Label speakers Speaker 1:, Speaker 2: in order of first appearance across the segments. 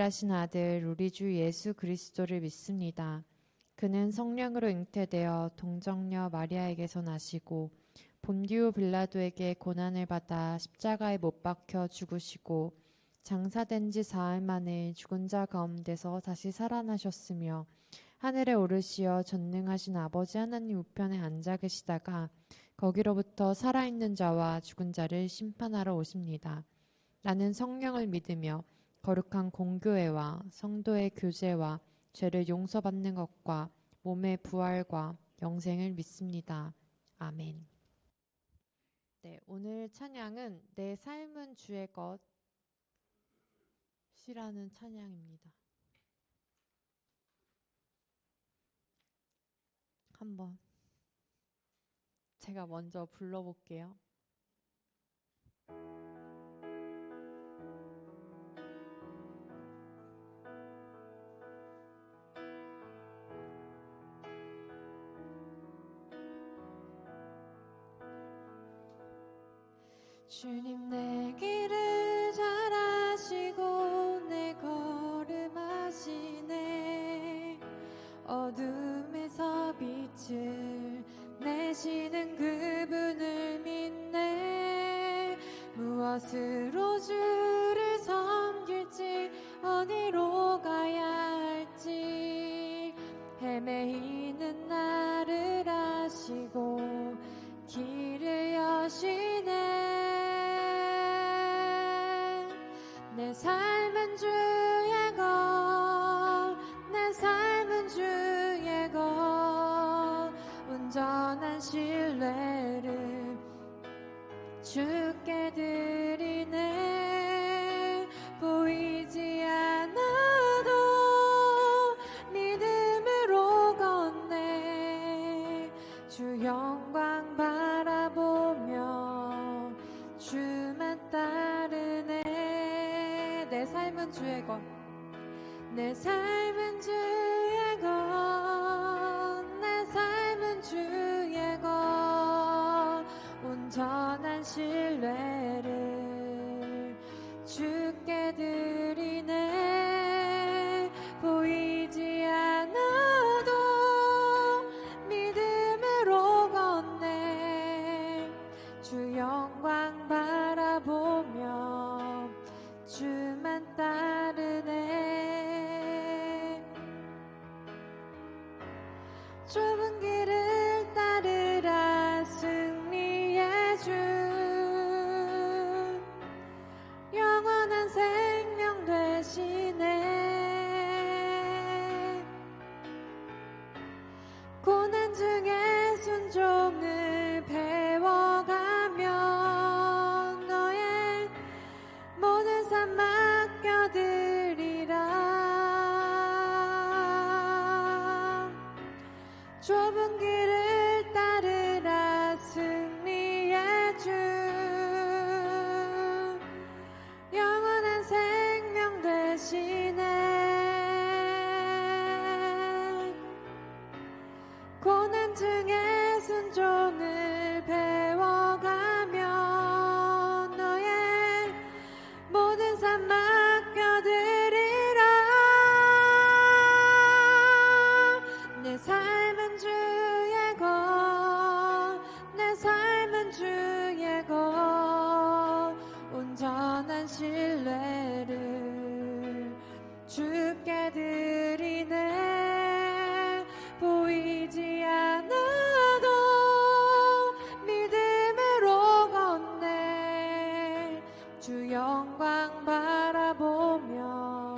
Speaker 1: 유일하신 아들 우리 주 예수 그리스도를 믿습니다. 그는 성령으로 잉태되어 동정녀 마리아에게서 나시고 본디오 빌라도에게 고난을 받아 십자가에 못 박혀 죽으시고 장사된 지 사흘 만에 죽은 자 가운데서 다시 살아나셨으며 하늘에 오르시어 전능하신 아버지 하나님 우편에 앉아 계시다가 거기로부터 살아있는 자와 죽은 자를 심판하러 오십니다. 나는 성령을 믿으며 거룩한 공교회와 성도의 교제와 죄를 용서받는 것과 몸의 부활과 영생을 믿습니다. 아멘. 네, 오늘 찬양은 내 삶은 주의 것이라는 찬양입니다. 한번 제가 먼저 불러볼게요. 주님 내 길을 잘 아시고 내 걸음하시네. 어둠에서 빛을 내시는 그분을 믿네. 무엇으로 주를 섬길지 어디로 가야 할지 헤매이는 나를 아시고 길을 여시네. 내 삶은 주의 것, 내 삶은 주의 것, 온전한 신뢰를 주께 드리네. 보이지 않아도 믿음으로 걷네. 주 영광 바라보며 주만 따르네. 내 삶은 주의 것, 내 삶은 주의 것, 내 삶은 주의 것, 온전한 신뢰를 주께 드리네. 보이지 않아도 믿음으로 걷네. 주 영광 바라보며 주만 따르네. 좁은 길을 따르라 승리의 주, 영원한 생명 되시네. 고난 중에 순종을 배워가며 너의 모든 삶 맡겨드리라. 좁은 길을 따르라 승리의 주, 영원한 생명 되시네. 고난 중에 순종을 배워가며 너의 모든 삶 맡겨드리라. 내 삶은 주의 것, 내 삶은 주의 것, 온전한 신뢰를 주께 드리네. 보이지 않아도 믿음으로 걷네. 주 영광 바라보며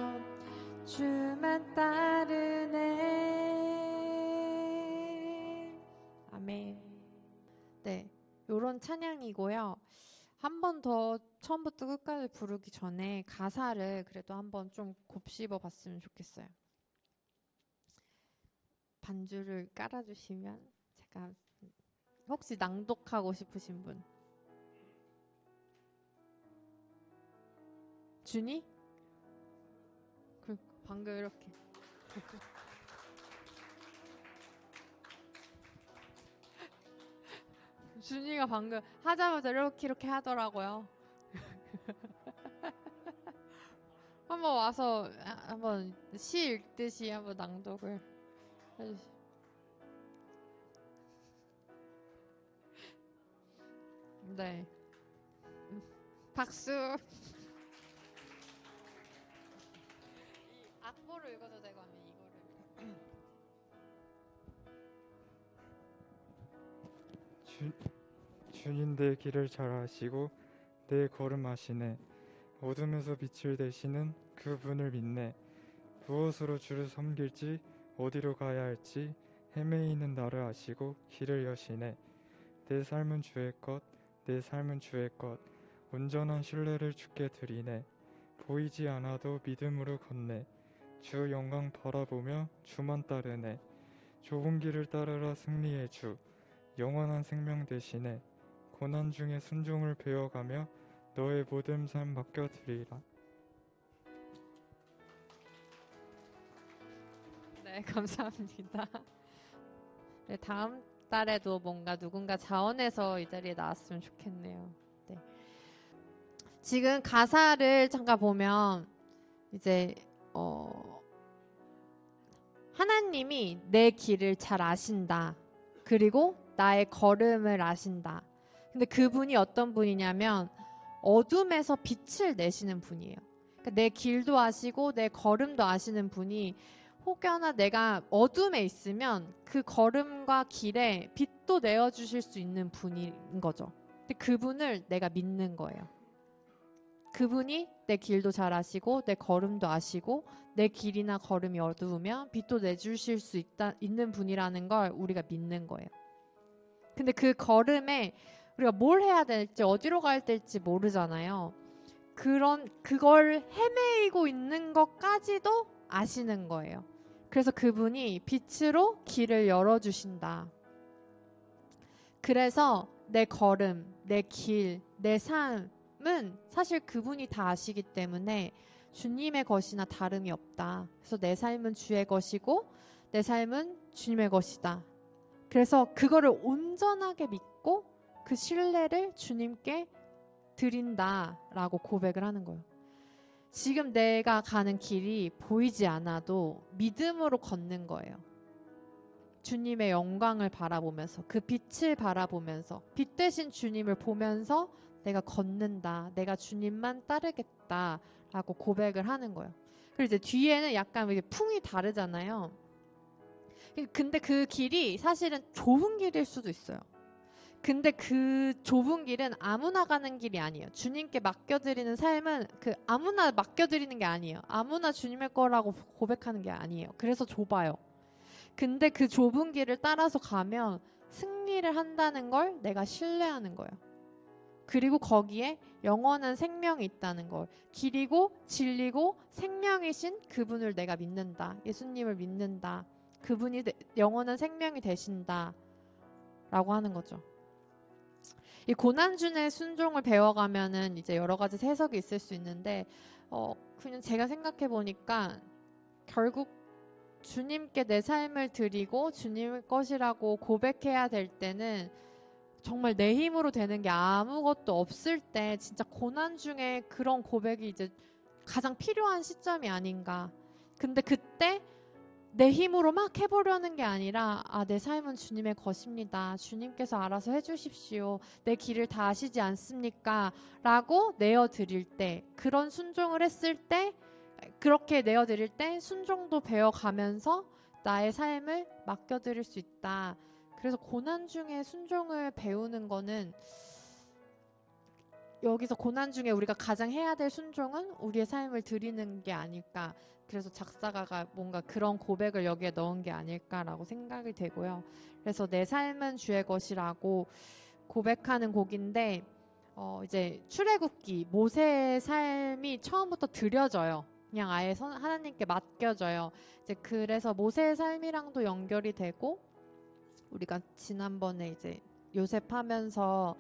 Speaker 1: 주만 따르네. 아멘. 네, 요런 찬양이고요. 한 번 더 처음부터 끝까지 부르기 전에 가사를 그래도 한번 좀 곱씹어 봤으면 좋겠어요. 반주를 깔아주시면 제가 혹시 낭독하고 싶으신 분? 준이? 방금 이렇게 준이가 방금 하자마자 이렇게 하더라고요. 한번 와서 한번 시 읽듯이 한번 낭독을 해주세요. 네. 박수. 이 악보로 읽어도 되고 하면 이거를.
Speaker 2: 주님 내 길을 잘 아시고 내 걸음 아시네. 어둠에서 빛을 되시는 그분을 믿네. 무엇으로 주를 섬길지 어디로 가야 할지 헤매이는 나를 아시고 길을 여시네. 내 삶은 주의 것, 내 삶은 주의 것. 온전한 신뢰를 주께 드리네. 보이지 않아도 믿음으로 걷네. 주 영광 바라보며 주만 따르네. 좁은 길을 따르라 승리의 주. 영원한 생명 되시네. 고난 중에 순종을 배워가며 너의 모든 삶 맡겨드리라.
Speaker 1: 네, 감사합니다. 네, 다음 달에도 뭔가 누군가 자원해서 이 자리에 나왔으면 좋겠네요. 네. 지금 가사를 잠깐 보면 이제 하나님이 내 길을 잘 아신다. 그리고 나의 걸음을 아신다. 근데 그분이 어떤 분이냐면 어둠에서 빛을 내시는 분이에요. 그러니까 내 길도 아시고 내 걸음도 아시는 분이 혹여나 내가 어둠에 있으면 그 걸음과 길에 빛도 내어주실 수 있는 분인 거죠. 근데 그분을 내가 믿는 거예요. 그분이 내 길도 잘 아시고 내 걸음도 아시고 내 길이나 걸음이 어두우면 빛도 내주실 수 있는 분이라는 걸 우리가 믿는 거예요. 근데 그 걸음에 우리가 뭘 해야 될지 어디로 가야 될지 모르잖아요. 그걸 헤매이고 있는 것까지도 아시는 거예요. 그래서 그분이 빛으로 길을 열어주신다. 그래서 내 걸음, 내 길, 내 삶은 사실 그분이 다 아시기 때문에 주님의 것이나 다름이 없다. 그래서 내 삶은 주의 것이고 내 삶은 주님의 것이다. 그래서 그거를 온전하게 믿고 그 신뢰를 주님께 드린다라고 고백을 하는 거예요. 지금 내가 가는 길이 보이지 않아도 믿음으로 걷는 거예요. 주님의 영광을 바라보면서 그 빛을 바라보면서 빛 대신 주님을 보면서 내가 걷는다. 내가 주님만 따르겠다라고 고백을 하는 거예요. 그리고 이제 뒤에는 약간 풍이 다르잖아요. 근데 그 길이 사실은 좁은 길일 수도 있어요. 근데 그 좁은 길은 아무나 가는 길이 아니에요. 주님께 맡겨드리는 삶은 그 아무나 맡겨드리는 게 아니에요. 아무나 주님의 거라고 고백하는 게 아니에요. 그래서 좁아요. 근데 그 좁은 길을 따라서 가면 승리를 한다는 걸 내가 신뢰하는 거예요. 그리고 거기에 영원한 생명이 있다는 걸, 길이고 진리고 생명이신 그분을 내가 믿는다. 예수님을 믿는다. 그분이 영원한 생명이 되신다 라고 하는 거죠. 이 고난중의 순종을 배워가면은 이제 여러 가지 해석이 있을 수 있는데 그냥 제가 생각해 보니까 결국 주님께 내 삶을 드리고 주님의 것이라고 고백해야 될 때는 정말 내 힘으로 되는 게 아무것도 없을 때 진짜 고난 중에 그런 고백이 이제 가장 필요한 시점이 아닌가. 근데 그때 내 힘으로 막 해보려는 게 아니라 내 삶은 주님의 것입니다. 주님께서 알아서 해주십시오. 내 길을 다 아시지 않습니까? 라고 내어드릴 때, 그런 순종을 했을 때, 그렇게 내어드릴 때 순종도 배워가면서 나의 삶을 맡겨드릴 수 있다. 그래서 고난 중에 순종을 배우는 거는, 여기서 고난 중에 우리가 가장 해야 될 순종은 우리의 삶을 드리는 게 아닐까. 그래서 작사가가 뭔가 그런 고백을 여기에 넣은 게 아닐까라고 생각이 되고요. 그래서 내 삶은 주의 것이라고 고백하는 곡인데 이제 출애굽기 모세의 삶이 처음부터 드려져요. 그냥 아예 하나님께 맡겨져요. 이제 그래서 모세의 삶이랑도 연결이 되고, 우리가 지난번에 이제 요셉 하면서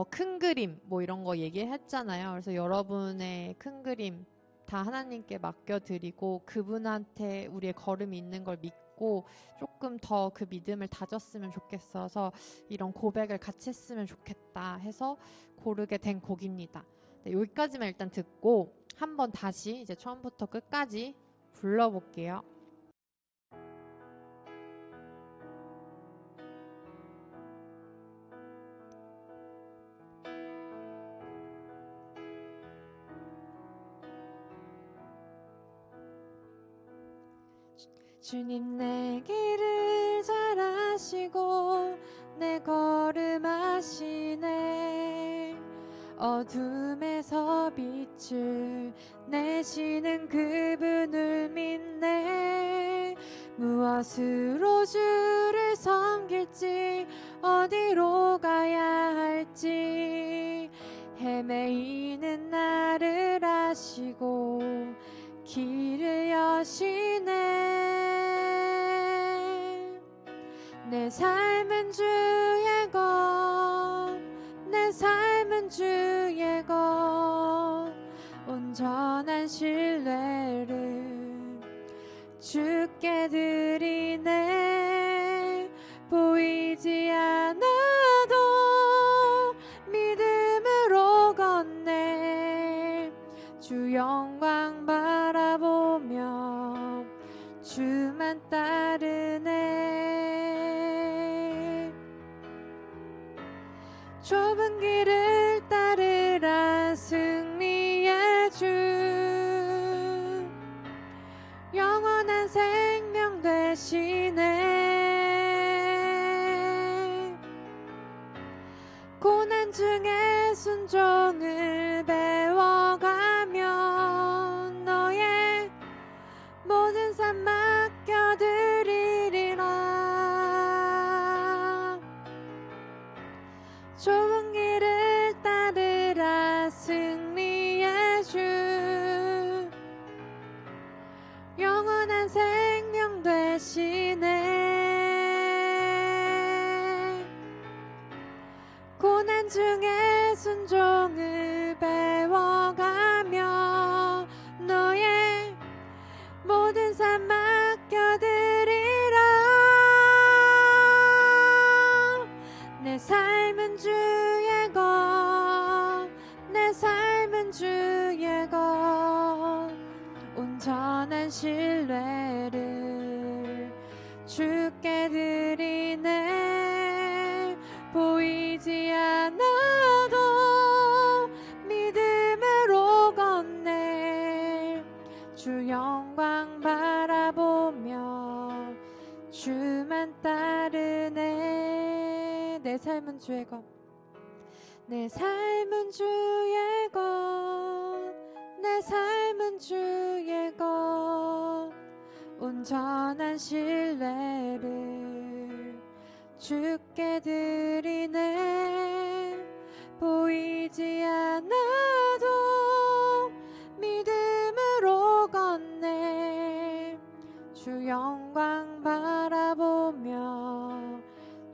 Speaker 1: 큰 그림 뭐 이런 거 얘기했잖아요. 그래서 여러분의 큰 그림 다 하나님께 맡겨드리고 그분한테 우리의 걸음이 있는 걸 믿고 조금 더 그 믿음을 다졌으면 좋겠어서 이런 고백을 같이 했으면 좋겠다 해서 고르게 된 곡입니다. 네, 여기까지만 일단 듣고 한번 다시 이제 처음부터 끝까지 불러볼게요. 주님 내 길을 잘 아시고 내 걸음 아시네. 어둠에서 빛을 내시는 그분을 믿네. 무엇으로 주를 섬길지 어디로 가야 할지 헤매이는 나를 아시고 길을 여시네. 내 삶은 주의 것, 내 삶은 주의 것, 온전한 신뢰를 주께 드리네. 보이지 않아도 믿음으로 걷네. 주 영광 바라보며 주만 따르네. 좁은 길을 따르라 승리의 주, 영원한 생명 되시네. 고난 중에 순종을 배워가며 너의 모든 삶 맡겨드리리라. 좁은 길을 따르라 승리의 주, 영원한 생명 되시네. 고난 중에 순종을 배워가며 너의 모든 삶 맡겨드리라. 내 삶은 주의 것, 내 삶은 주의 것, 온전한 신뢰를 주께 드리네. 보이지 않아도 믿음으로 걷네. 주 영광 바라보며 주만 따르네. 내 삶은 주의 것, 내 삶은 주의 것, 내 삶은 주의 것, 온전한 신뢰를 주께 드리네. 보이지 않아도 믿음으로 걷네. 주 영광 바라보며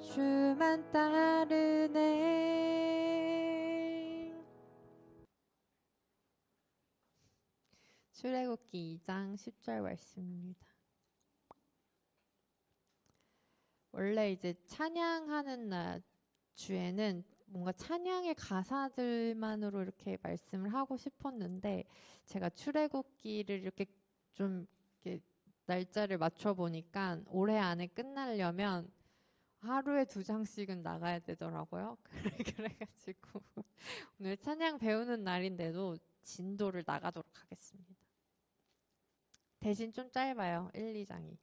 Speaker 1: 주만 따르네. 출애굽기 2장 10절 말씀입니다. 원래 이제 찬양하는 날 주에는 뭔가 찬양의 가사들만으로 이렇게 말씀을 하고 싶었는데 제가 출애굽기를 이렇게 좀 이렇게 날짜를 맞춰 보니까 올해 안에 끝나려면 하루에 2장씩은 나가야 되더라고요. 그래가지고 오늘 찬양 배우는 날인데도 진도를 나가도록 하겠습니다. 대신 좀 짧아요. 1, 2장이.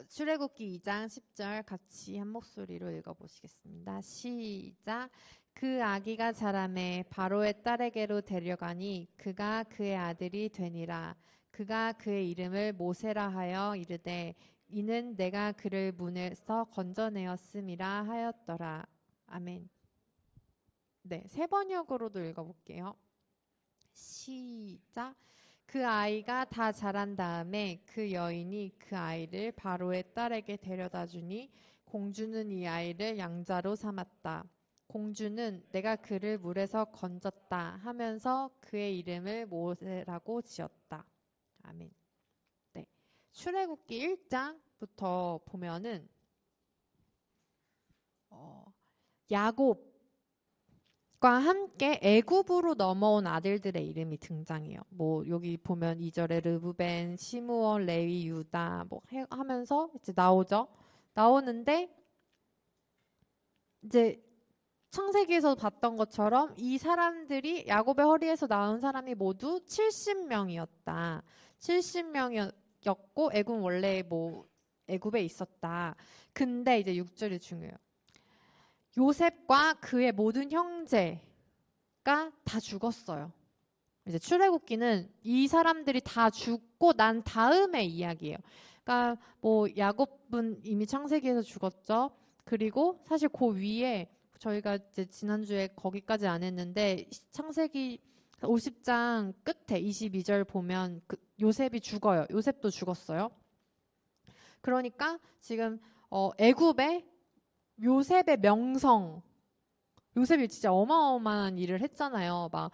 Speaker 1: 출애굽기 2장 10절 같이 한 목소리로 읽어보시겠습니다. 시작. 그 아기가 자라매 바로의 딸에게로 데려가니 그가 그의 아들이 되니라. 그가 그의 이름을 모세라 하여 이르되 이는 내가 그를 문에서 건져내었음이라 하였더라. 아멘. 네, 새 번역으로도 읽어볼게요. 시작. 그 아이가 다 자란 다음에 그 여인이 그 아이를 바로의 딸에게 데려다 주니 공주는 이 아이를 양자로 삼았다. 공주는 내가 그를 물에서 건졌다 하면서 그의 이름을 모세라고 지었다. 아멘. 네, 출애굽기 1장부터 보면은 야곱 함께 애굽으로 넘어온 아들들의 이름이 등장해요. 뭐 여기 보면 2절에 르브벤, 시므온, 레위, 유다 뭐 하면서 이제 나오죠. 나오는데 이제 창세기에서 봤던 것처럼 이 사람들이 야곱의 허리에서 나온 사람이 모두 70명이었다. 70명이었고 애굽 원래 뭐 애굽에 있었다. 근데 이제 6절이 중요해요. 요셉과 그의 모든 형제가 다 죽었어요. 이제 출애굽기는 이 사람들이 다 죽고 난 다음의 이야기예요. 그러니까 뭐 야곱은 이미 창세기에서 죽었죠. 그리고 사실 그 위에 저희가 이제 지난주에 거기까지 안 했는데 창세기 50장 끝에 22절 보면 요셉이 죽어요. 요셉도 죽었어요. 그러니까 지금 애굽에 요셉의 명성, 요셉이 진짜 어마어마한 일을 했잖아요. 막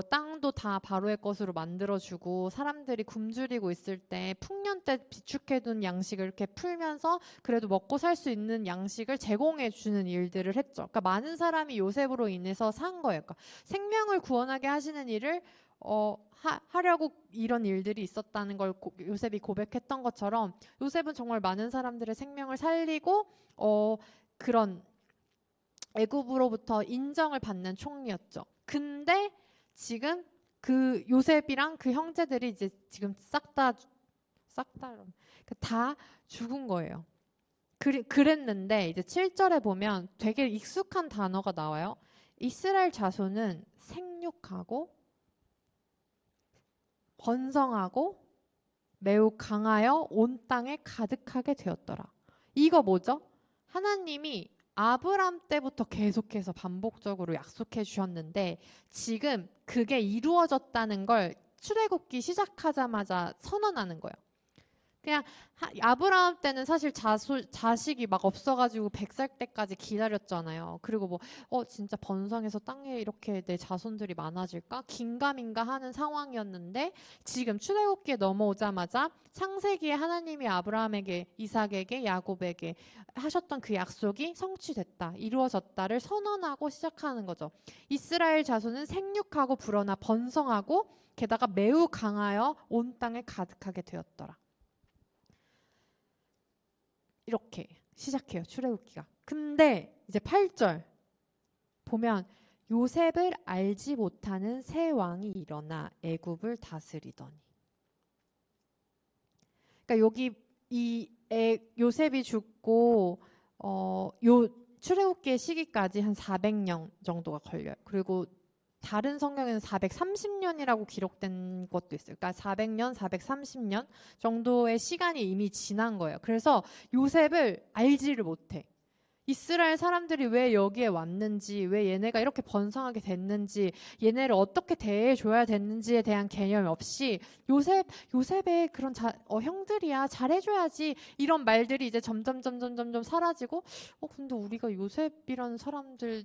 Speaker 1: 땅도 다 바로의 것으로 만들어주고 사람들이 굶주리고 있을 때 풍년 때 비축해둔 양식을 이렇게 풀면서 그래도 먹고 살 수 있는 양식을 제공해주는 일들을 했죠. 그러니까 많은 사람이 요셉으로 인해서 산 거예요. 그러니까 생명을 구원하게 하시는 일을 하려고 이런 일들이 있었다는 걸 요셉이 고백했던 것처럼 요셉은 정말 많은 사람들의 생명을 살리고 그런 애굽으로부터 인정을 받는 총리였죠. 근데 지금 그 요셉이랑 그 형제들이 이제 지금 싹 다 죽은 거예요. 그랬는데 이제 7절에 보면 되게 익숙한 단어가 나와요. 이스라엘 자손은 생육하고 번성하고 매우 강하여 온 땅에 가득하게 되었더라. 이거 뭐죠? 하나님이 아브람 때부터 계속해서 반복적으로 약속해 주셨는데 지금 그게 이루어졌다는 걸 출애굽기 시작하자마자 선언하는 거예요. 그냥 아브라함 때는 사실 자식이 막 없어가지고 100살 때까지 기다렸잖아요. 그리고 뭐 진짜 번성해서 땅에 이렇게 내 자손들이 많아질까? 긴가민가 하는 상황이었는데 지금 출애굽기에 넘어오자마자 창세기에 하나님이 아브라함에게, 이삭에게, 야곱에게 하셨던 그 약속이 성취됐다, 이루어졌다를 선언하고 시작하는 거죠. 이스라엘 자손은 생육하고 불어나 번성하고 게다가 매우 강하여 온 땅에 가득하게 되었더라. 이렇게 시작해요. 출애굽기가. 근데 이제 8절 보면 요셉을 알지 못하는 새 왕이 일어나 애굽을 다스리더니. 그러니까 여기 요셉이 죽고 출애굽기의 시기까지 한 400년 정도가 걸려요. 그리고 다른 성경에는 430년이라고 기록된 것도 있어요. 그러니까 400년, 430년 정도의 시간이 이미 지난 거예요. 그래서 요셉을 알지를 못해. 이스라엘 사람들이 왜 여기에 왔는지, 왜 얘네가 이렇게 번성하게 됐는지, 얘네를 어떻게 대해줘야 됐는지에 대한 개념이 없이 요셉의 그런 형들이야, 잘해줘야지 이런 말들이 이제 점점 사라지고 근데 우리가 요셉이라는 사람들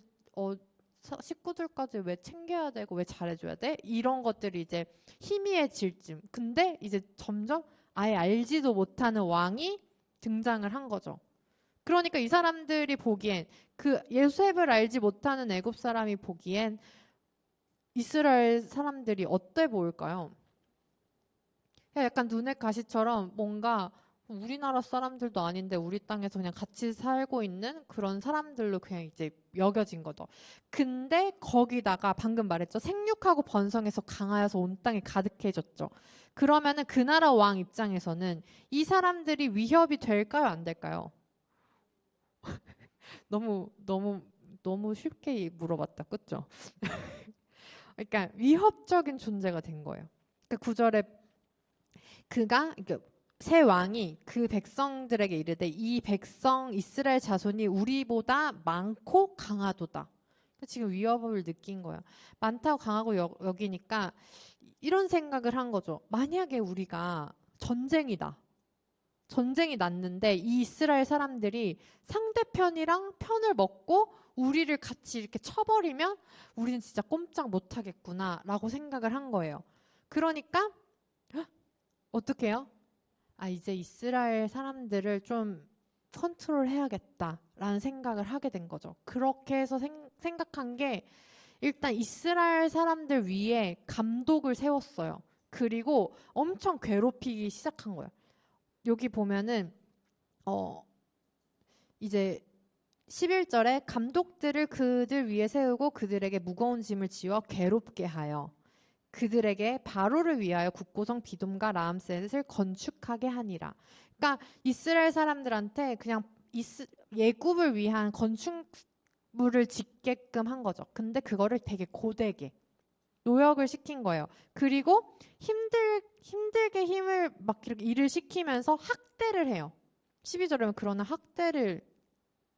Speaker 1: 식구들까지 왜 챙겨야 되고 왜 잘해줘야 돼? 이런 것들이 이제 희미해질 쯤. 근데 이제 점점 아예 알지도 못하는 왕이 등장을 한 거죠. 그러니까 이 사람들이 보기엔 그 요셉을 알지 못하는 애굽 사람이 보기엔 이스라엘 사람들이 어때 보일까요? 약간 눈의 가시처럼 뭔가 우리나라 사람들도 아닌데 우리 땅에서 그냥 같이 살고 있는 그런 사람들로 그냥 이제 여겨진 거죠. 근데 거기다가 방금 말했죠. 생육하고 번성해서 강하여서 온 땅에 가득해졌죠. 그러면은 그 나라 왕 입장에서는 이 사람들이 위협이 될까요? 안 될까요? 너무 쉽게 물어봤다. 그죠? 그러니까 위협적인 존재가 된 거예요. 그러니까 9절에 그러니까 새 왕이 그 백성들에게 이르되 이 백성 이스라엘 자손이 우리보다 많고 강하도다. 지금 위협을 느낀 거야. 많다고 강하고 여기니까 이런 생각을 한 거죠. 만약에 우리가 전쟁이 났는데 이 이스라엘 사람들이 상대편이랑 편을 먹고 우리를 같이 이렇게 쳐버리면 우리는 진짜 꼼짝 못하겠구나 라고 생각을 한 거예요. 그러니까 어떻게 해요? 이제 이스라엘 사람들을 좀 컨트롤 해야겠다라는 생각을 하게 된 거죠. 그렇게 해서 생각한 게 일단 이스라엘 사람들 위에 감독을 세웠어요. 그리고 엄청 괴롭히기 시작한 거예요. 여기 보면은 이제 11절에 감독들을 그들 위에 세우고 그들에게 무거운 짐을 지어 괴롭게 하여 그들에게 바로를 위하여 국고성 비돔과 라암셋을 건축하게 하니라. 그러니까 이스라엘 사람들한테 그냥 예굽을 위한 건축물을 짓게끔 한 거죠. 근데 그거를 되게 고되게 노역을 시킨 거예요. 그리고 힘들게 힘을 막 이렇게 일을 시키면서 학대를 해요. 12절에는 그러나 학대를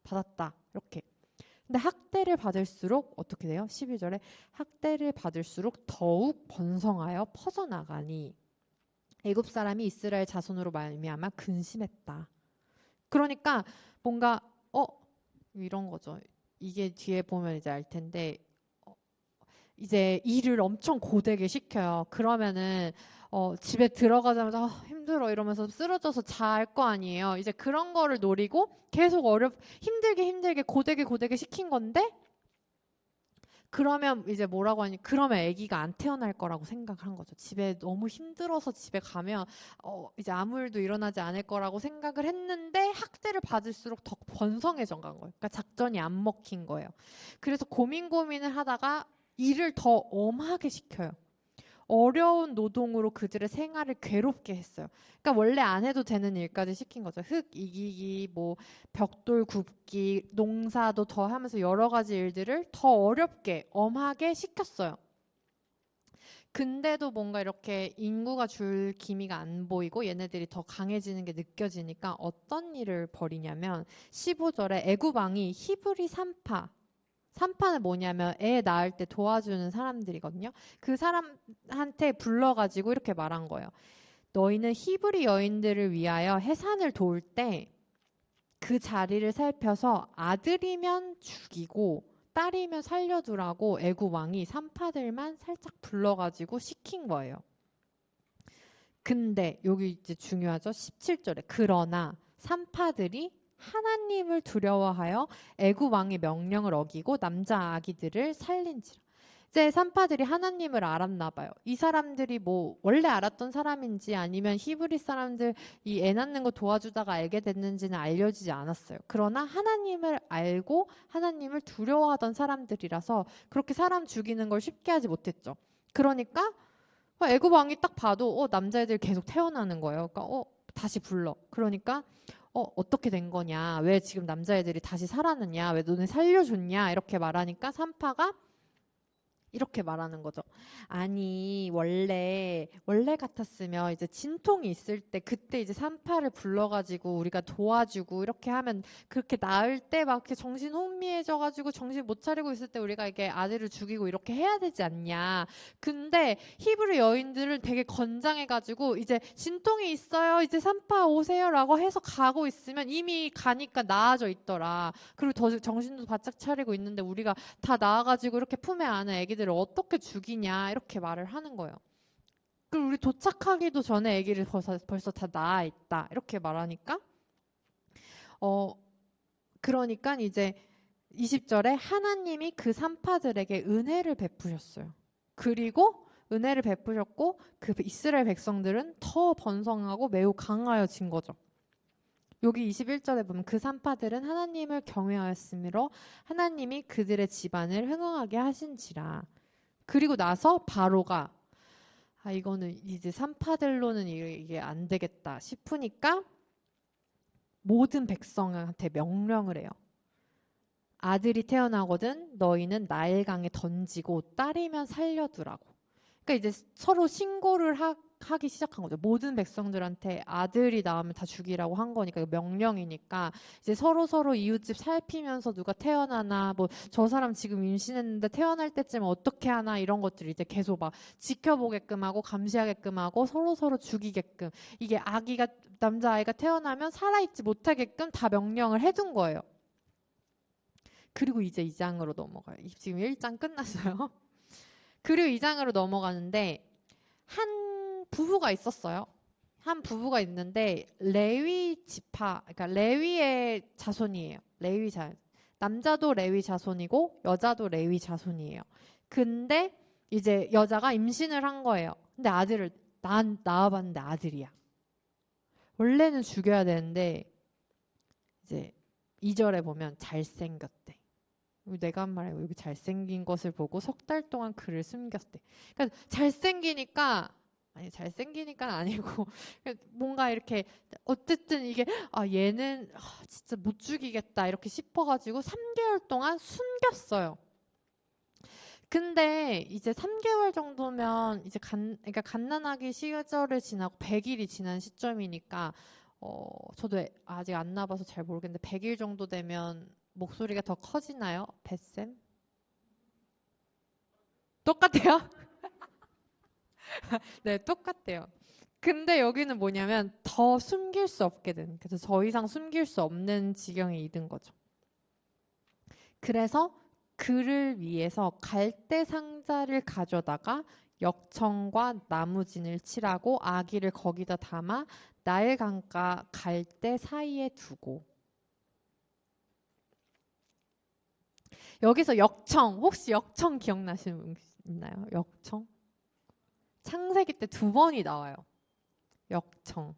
Speaker 1: 받았다. 이렇게. 근데 학대를 받을수록 어떻게 돼요? 12절에 학대를 받을수록 더욱 번성하여 퍼져나가니 애굽 사람이 이스라엘 자손으로 말미암아 근심했다. 그러니까 뭔가 이런 거죠. 이게 뒤에 보면 이제 알 텐데 이제 일을 엄청 고되게 시켜요. 그러면은 집에 들어가자마자 힘들어 이러면서 쓰러져서 잘 거 아니에요. 이제 그런 거를 노리고 계속 힘들게 고되게 시킨 건데 그러면 이제 뭐라고 하니 그러면 아기가 안 태어날 거라고 생각을 한 거죠. 집에 너무 힘들어서 집에 가면 이제 아무 일도 일어나지 않을 거라고 생각을 했는데 학대를 받을수록 더 번성해져 간 거예요. 그러니까 작전이 안 먹힌 거예요. 그래서 고민을 하다가 일을 더 엄하게 시켜요. 어려운 노동으로 그들의 생활을 괴롭게 했어요. 그러니까 원래 안 해도 되는 일까지 시킨 거죠. 흙 이기기, 뭐 벽돌 굽기, 농사도 더 하면서 여러 가지 일들을 더 어렵게 엄하게 시켰어요. 근데도 뭔가 이렇게 인구가 줄 기미가 안 보이고 얘네들이 더 강해지는 게 느껴지니까 어떤 일을 벌이냐면 15절에 애굽 왕이 히브리 산파는 뭐냐면 애 낳을 때 도와주는 사람들이거든요. 그 사람한테 불러가지고 이렇게 말한 거예요. 너희는 히브리 여인들을 위하여 해산을 도울 때 그 자리를 살펴서 아들이면 죽이고 딸이면 살려두라고 애굽 왕이 산파들만 살짝 불러가지고 시킨 거예요. 근데 여기 이제 중요하죠. 17절에 그러나 산파들이 하나님을 두려워하여 애굽 왕의 명령을 어기고 남자 아기들을 살린지라. 이제 산파들이 하나님을 알았나 봐요. 이 사람들이 뭐 원래 알았던 사람인지 아니면 히브리 사람들 이 애 낳는 거 도와주다가 알게 됐는지는 알려지지 않았어요. 그러나 하나님을 알고 하나님을 두려워하던 사람들이라서 그렇게 사람 죽이는 걸 쉽게 하지 못했죠. 그러니까 애굽 왕이 딱 봐도 남자애들 계속 태어나는 거예요. 그러니까 다시 불러. 그러니까 어떻게 된 거냐? 왜 지금 남자애들이 다시 살았느냐? 왜 너네 살려줬냐? 이렇게 말하니까 산파가 이렇게 말하는 거죠. 아니 원래 같았으면 이제 진통이 있을 때 그때 이제 산파를 불러가지고 우리가 도와주고 이렇게 하면 그렇게 나을 때 막 이렇게 정신 혼미해져가지고 정신 못 차리고 있을 때 우리가 이게 아들을 죽이고 이렇게 해야 되지 않냐. 근데 히브리 여인들은 되게 건장해가지고 이제 진통이 있어요. 이제 산파 오세요라고 해서 가고 있으면 이미 가니까 나아져 있더라. 그리고 더 정신도 바짝 차리고 있는데 우리가 다 나아가지고 이렇게 품에 안은 애기들 어떻게 죽이냐 이렇게 말을 하는 거예요. 그리고 우리 도착하기도 전에 아기를 벌써 다 낳아 있다 이렇게 말하니까 그러니까 이제 20절에 하나님이 그 산파들에게 은혜를 베푸셨어요. 그리고 은혜를 베푸셨고 그 이스라엘 백성들은 더 번성하고 매우 강하여진 거죠. 여기 21절에 보면 그 산파들은 하나님을 경외하였으므로 하나님이 그들의 집안을 흥흥하게 하신지라. 그리고 나서 바로가 이거는 이제 산파들로는 이게 안 되겠다 싶으니까 모든 백성한테 명령을 해요. 아들이 태어나거든 너희는 나일강에 던지고 딸이면 살려두라고. 그러니까 이제 서로 신고를 하기 시작한 거죠. 모든 백성들한테 아들이 낳으면 다 죽이라고 한 거니까 명령이니까 이제 서로 이웃집 살피면서 누가 태어나나 뭐 저 사람 지금 임신했는데 태어날 때쯤 어떻게 하나 이런 것들을 이제 계속 막 지켜보게끔 하고 감시하게끔 하고 서로 죽이게끔 이게 남자아이가 태어나면 살아있지 못하게끔 다 명령을 해둔 거예요. 그리고 이제 2장으로 넘어가요. 지금 1장 끝났어요. 그리고 2장으로 넘어가는데 한 부부가 있었어요. 한 부부가 있는데 레위 지파, 그러니까 레위의 자손이에요. 남자도 레위 자손이고 여자도 레위 자손이에요. 근데 이제 여자가 임신을 한 거예요. 근데 아들을 낳아봤는데 아들이야. 원래는 죽여야 되는데 이제 2절에 보면 잘생겼대. 내가 한 말이고 여기 잘생긴 것을 보고 석 달 동안 그를 숨겼대. 그러니까 잘생기니까 아니 잘생기니까 아니고 뭔가 이렇게 어쨌든 이게 얘는 진짜 못 죽이겠다 이렇게 싶어가지고 3개월 동안 숨겼어요. 근데 이제 3개월 정도면 이제 그러니까 갓난아기 시절을 지나고 100일이 지난 시점이니까 저도 아직 안 나봐서 잘 모르겠는데 100일 정도 되면 목소리가 더 커지나요? 뱃쌤? 똑같아요? 네, 똑같아요. 근데 여기는 뭐냐면 더 숨길 수 없게 된, 그래서 더 이상 숨길 수 없는 지경에 이른 거죠. 그래서 그를 위해서 갈대 상자를 가져다가 역청과 나무진을 칠하고 아기를 거기다 담아 나일 강가 갈대 사이에 두고. 여기서 역청, 혹시 역청 기억나시는 분 있나요? 역청? 창세기 때 2번이 나와요. 역청.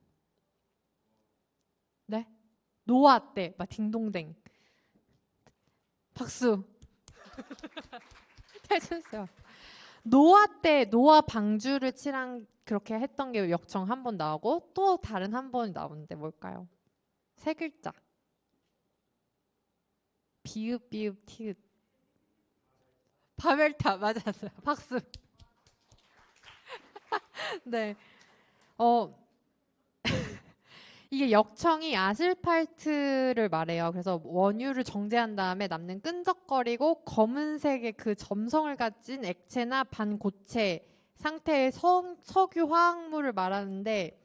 Speaker 1: 네? 노아 때, 막 딩동댕. 박수. 해주세요. 노아 때, 노아 방주를 칠한, 그렇게 했던 게 역청 한 번 나오고, 또 다른 한 번이 나오는데 뭘까요? 3글자. 비읍, 비읍, 티읍. 바벨탑, 맞았어요. 박수. 네. 이게 역청이 아스팔트를 말해요. 그래서 원유를 정제한 다음에 남는 끈적거리고 검은색의 그 점성을 가진 액체나 반고체 상태의 석유 화학물을 말하는데,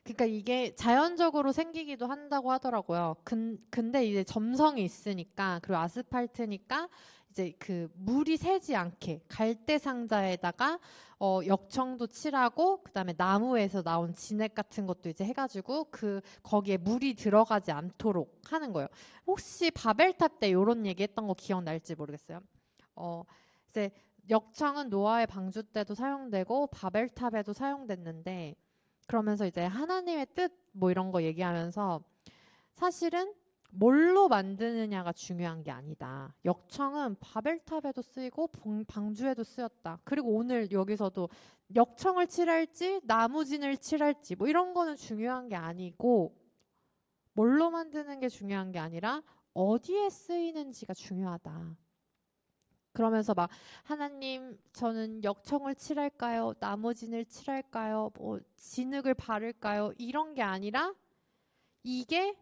Speaker 1: 그러니까 이게 자연적으로 생기기도 한다고 하더라고요. 근데 이제 점성이 있으니까, 그리고 아스팔트니까 이제 그 물이 새지 않게 갈대 상자에다가 역청도 칠하고 그다음에 나무에서 나온 진액 같은 것도 이제 해가지고 거기에 물이 들어가지 않도록 하는 거예요. 혹시 바벨탑 때 이런 얘기했던 거 기억날지 모르겠어요. 이제 역청은 노아의 방주 때도 사용되고 바벨탑에도 사용됐는데, 그러면서 이제 하나님의 뜻 뭐 이런 거 얘기하면서 사실은 뭘로 만드느냐가 중요한 게 아니다. 역청은 바벨탑에도 쓰이고 방주에도 쓰였다. 그리고 오늘 여기서도 역청을 칠할지 나무진을 칠할지 뭐 이런 거는 중요한 게 아니고, 뭘로 만드는 게 중요한 게 아니라 어디에 쓰이는지가 중요하다. 그러면서 막 하나님 저는 역청을 칠할까요? 나무진을 칠할까요? 뭐 진흙을 바를까요? 이런 게 아니라 이게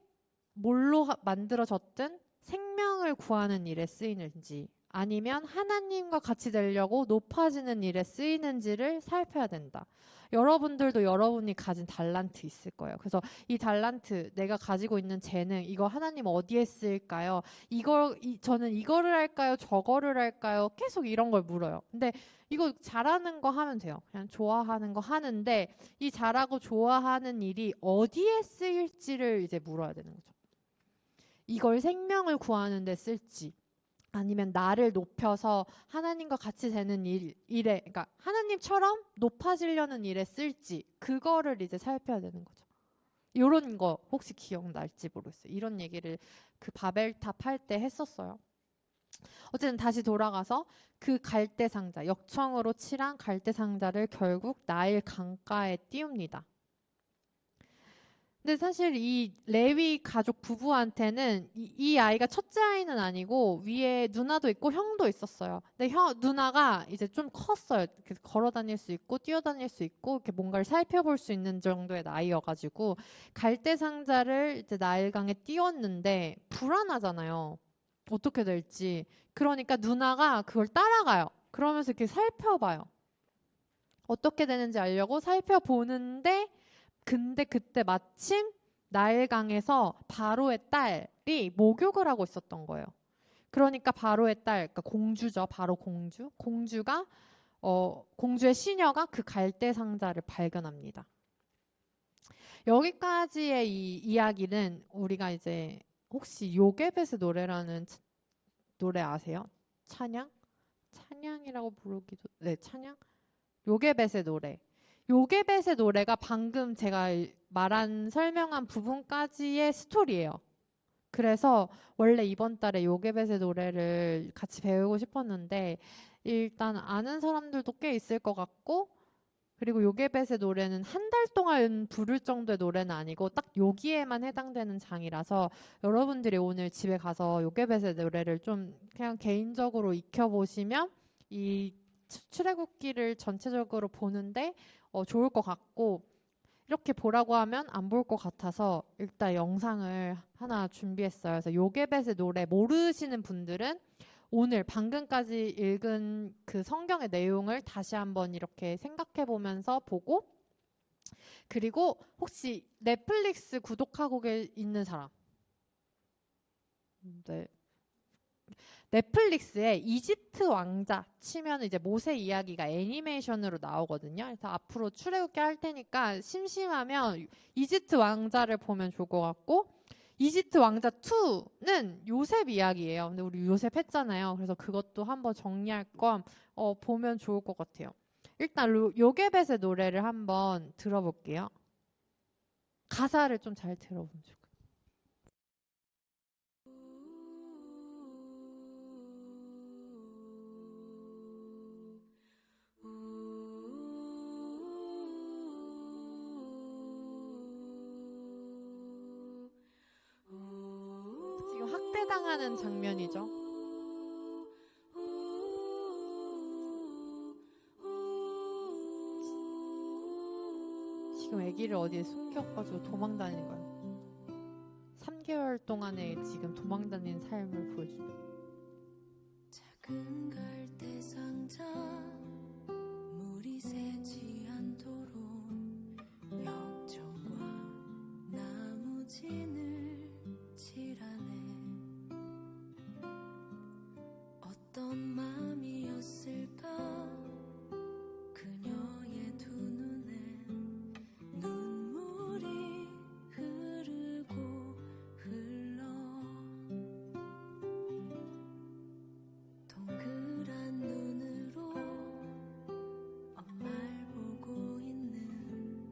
Speaker 1: 뭘로 만들어졌든 생명을 구하는 일에 쓰이는지 아니면 하나님과 같이 되려고 높아지는 일에 쓰이는지를 살펴야 된다. 여러분들도 여러분이 가진 달란트 있을 거예요. 그래서 이 달란트, 내가 가지고 있는 재능, 이거 하나님 어디에 쓰일까요? 저는 이거를 할까요? 저거를 할까요? 계속 이런 걸 물어요. 근데 이거 잘하는 거 하면 돼요. 그냥 좋아하는 거 하는데 이 잘하고 좋아하는 일이 어디에 쓰일지를 이제 물어야 되는 거죠. 이걸 생명을 구하는 데 쓸지 아니면 나를 높여서 하나님과 같이 되는 일에, 그러니까 하나님처럼 높아지려는 일에 쓸지, 그거를 이제 살펴야 되는 거죠. 이런 거 혹시 기억날지 모르겠어요. 이런 얘기를 그 바벨탑 할 때 했었어요. 어쨌든 다시 돌아가서 그 갈대 상자, 역청으로 칠한 갈대 상자를 결국 나일 강가에 띄웁니다. 근데 사실 이 레위 가족 부부한테는 이 아이가 첫째 아이는 아니고 위에 누나도 있고 형도 있었어요. 근데 누나가 이제 좀 컸어요. 걸어 다닐 수 있고 뛰어 다닐 수 있고 이렇게 뭔가를 살펴볼 수 있는 정도의 나이여가지고 갈대 상자를 이제 나일강에 띄웠는데 불안하잖아요. 어떻게 될지. 그러니까 누나가 그걸 따라가요. 그러면서 이렇게 살펴봐요. 어떻게 되는지 알려고 살펴보는데, 근데 그때 마침 나일강에서 바로의 딸이 목욕을 하고 있었던 거예요. 그러니까 바로의 딸, 그러니까 공주죠. 바로 공주가 공주의 시녀가 그 갈대 상자를 발견합니다. 여기까지의 이 이야기는 우리가 이제 혹시 요게벳의 노래라는 노래 아세요? 찬양? 찬양이라고 부르기도, 네, 찬양? 요게벳의 노래. 요게벳의 노래가 방금 제가 말한 설명한 부분까지의 스토리예요. 그래서 원래 이번 달에 요게벳의 노래를 같이 배우고 싶었는데 일단 아는 사람들도 꽤 있을 것 같고, 그리고 요게벳의 노래는 한 달 동안 부를 정도의 노래는 아니고 딱 여기에만 해당되는 장이라서 여러분들이 오늘 집에 가서 요게벳의 노래를 좀 그냥 개인적으로 익혀보시면 이 출애굽기를 전체적으로 보는데 좋을 것 같고, 이렇게 보라고 하면 안 볼 것 같아서 일단 영상을 하나 준비했어요. 그래서 요게벳의 노래 모르시는 분들은 오늘 방금까지 읽은 그 성경의 내용을 다시 한번 이렇게 생각해 보면서 보고, 그리고 혹시 넷플릭스 구독하고 있는 사람? 네. 넷플릭스에 이집트 왕자 치면 이제 모세 이야기가 애니메이션으로 나오거든요. 그래서 앞으로 출애굽기 할 테니까 심심하면 이집트 왕자를 보면 좋을 것 같고, 이집트 왕자 2는 요셉 이야기예요. 근데 우리 요셉 했잖아요. 그래서 그것도 한번 정리할 건 보면 좋을 것 같아요. 일단 요게벳의 노래를 한번 들어볼게요. 가사를 좀 잘 들어보면 좋을 것 같아요. 지금 학대당하는 장면이죠. 지금 아기를 어디에 숨겨가지고 도망다니는 거예요. 3개월 동안에 지금 도망다니는 삶을 보여줍니다.
Speaker 3: 작은 갈대 상자 물이 새지 않도록 역청과 나무진을 칠하네. 어떤 마음이었을까 그녀의 두 눈엔 눈물이 흐르고 흘러. 동그란 눈으로 엄마를 보고 있는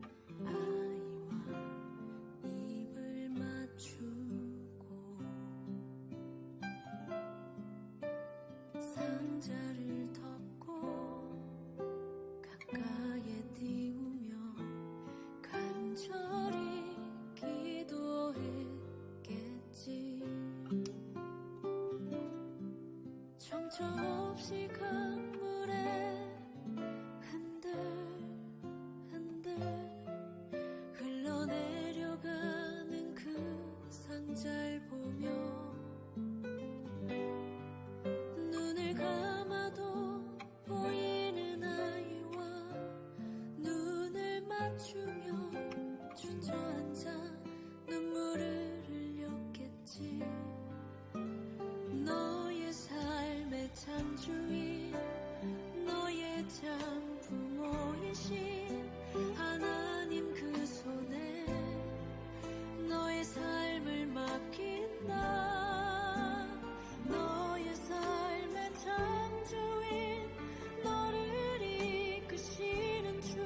Speaker 3: 아이와 입을 맞추고 상자를 덮고 가까이에 띄우며 간절히 기도했겠지. 정처없이 강물에 흔들흔들 흘러내려가는 그 상자를 보며 눈을 감아도 보이는 아이와 눈을 맞추며 주저앉아 눈물을 흘렸겠지. 너의 삶의 창조인 너의 참 부모이신 하나님 그 손에 너의 삶을 맡긴다. 너의 삶의 창조인 너를 이끄시는 주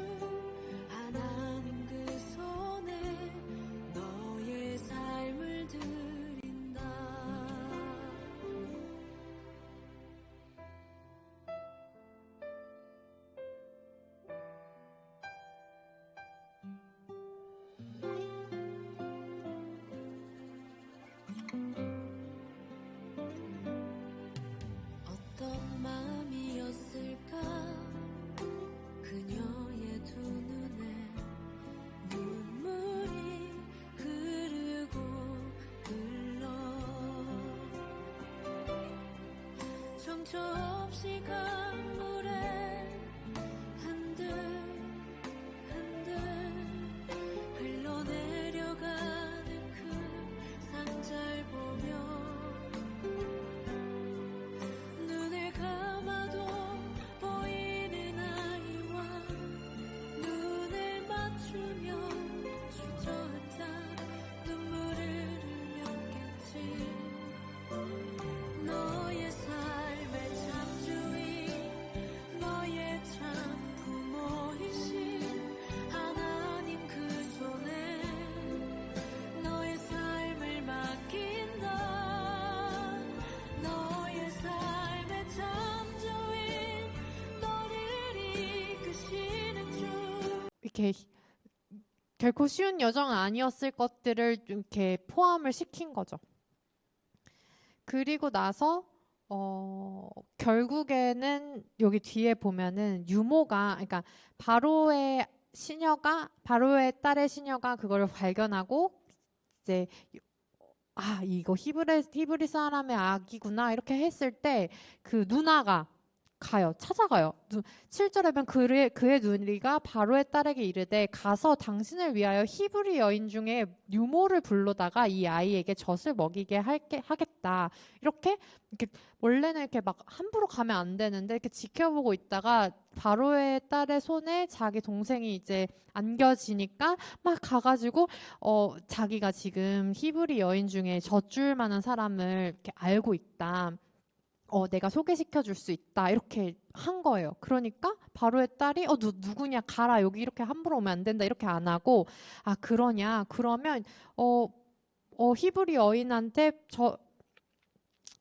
Speaker 3: 하나님 그 손에 너의 삶을 드린다. 어떤 마음이었을까 그녀의 두 눈에 눈물이 흐르고 흘러. 정처없이 강물에 흔들흔들 흘러내려가는 그 상자를 보며 눈을 감아도 보이는 아이와 눈을 맞추며 주저앉아 눈물을 흘렸겠지. 너의 삶의 창조인
Speaker 1: 이렇게 결코 쉬운 여정은 아니었을 것들을 좀 이렇게 포함을 시킨 거죠. 그리고 나서 결국에는 여기 뒤에 보면은 유모가, 그러니까 바로의 바로의 딸의 시녀가 그거를 발견하고 이제 이거 히브리 사람의 아기구나 이렇게 했을 때 그 누나가 찾아가요. 7절에 보면 그의 누리가 바로의 딸에게 이르되 가서 당신을 위하여 히브리 여인 중에 유모를 불러다가 이 아이에게 젖을 먹이게 하겠다. 이렇게 원래는 이렇게 막 함부로 가면 안 되는데 이렇게 지켜보고 있다가 바로의 딸의 손에 자기 동생이 이제 안겨지니까 막 가가지고 자기가 지금 히브리 여인 중에 젖줄 만한 사람을 이렇게 알고 있다. 내가 소개시켜 줄 수 있다. 이렇게 한 거예요. 그러니까 바로의 딸이 누구냐 가라. 여기 이렇게 함부로 오면 안 된다. 이렇게 안 하고 그러냐. 그러면 히브리 여인한테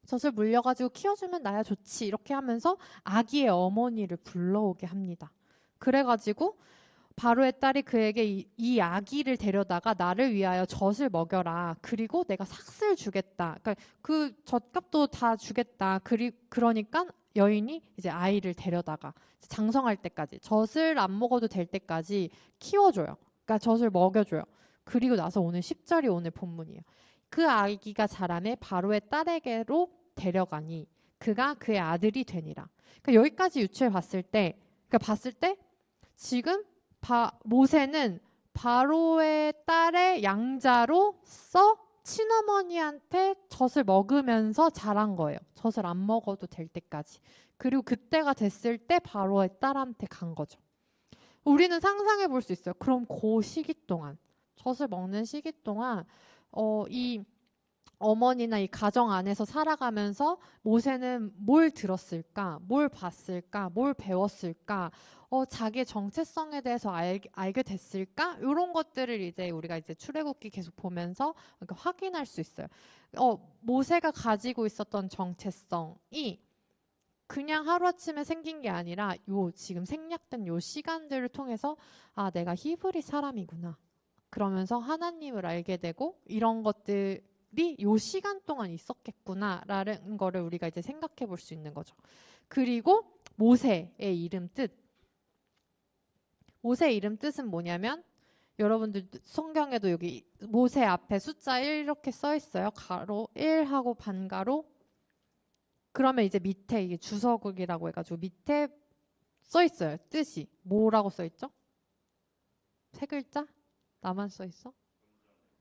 Speaker 1: 젖을 물려가지고 키워주면 나야 좋지. 이렇게 하면서 아기의 어머니를 불러오게 합니다. 그래가지고 바로의 딸이 그에게 이 아기를 데려다가 나를 위하여 젖을 먹여라. 그리고 내가 삭슬 주겠다. 그러니까 그 젖값도 다 주겠다. 그러니까 여인이 이제 아이를 데려다가 장성할 때까지 젖을 안 먹어도 될 때까지 키워줘요. 그러니까 젖을 먹여줘요. 그리고 나서 오늘 10절이 오늘 본문이에요. 그 아기가 자라매 바로의 딸에게로 데려가니 그가 그의 아들이 되니라. 그러니까 여기까지 유추해 봤을 때 지금 모세는 바로의 딸의 양자로서 친어머니한테 젖을 먹으면서 자란 거예요. 젖을 안 먹어도 될 때까지. 그리고 그때가 됐을 때 바로의 딸한테 간 거죠. 우리는 상상해 볼 수 있어요. 그럼 그 시기 동안, 젖을 먹는 시기 동안 이 어머니나 이 가정 안에서 살아가면서 모세는 뭘 들었을까? 뭘 봤을까? 뭘 배웠을까? 자기의 정체성에 대해서 알게 됐을까? 이런 것들을 이제 우리가 이제 출애굽기 계속 보면서 확인할 수 있어요. 모세가 가지고 있었던 정체성이 그냥 하루아침에 생긴 게 아니라 지금 생략된 요 시간들을 통해서 내가 히브리 사람이구나. 그러면서 하나님을 알게 되고 이런 것들이 요 시간 동안 있었겠구나라는 거를 우리가 이제 생각해 볼 수 있는 거죠. 그리고 모세의 이름 뜻은 뭐냐면 여러분들 성경에도 여기 모세 앞에 숫자 1 이렇게 써 있어요. 가로 1하고 반가로. 그러면 이제 밑에 이게 주석이라고 해가지고 밑에 써 있어요. 뜻이 뭐라고 써 있죠? 세 글자? 나만 써 있어?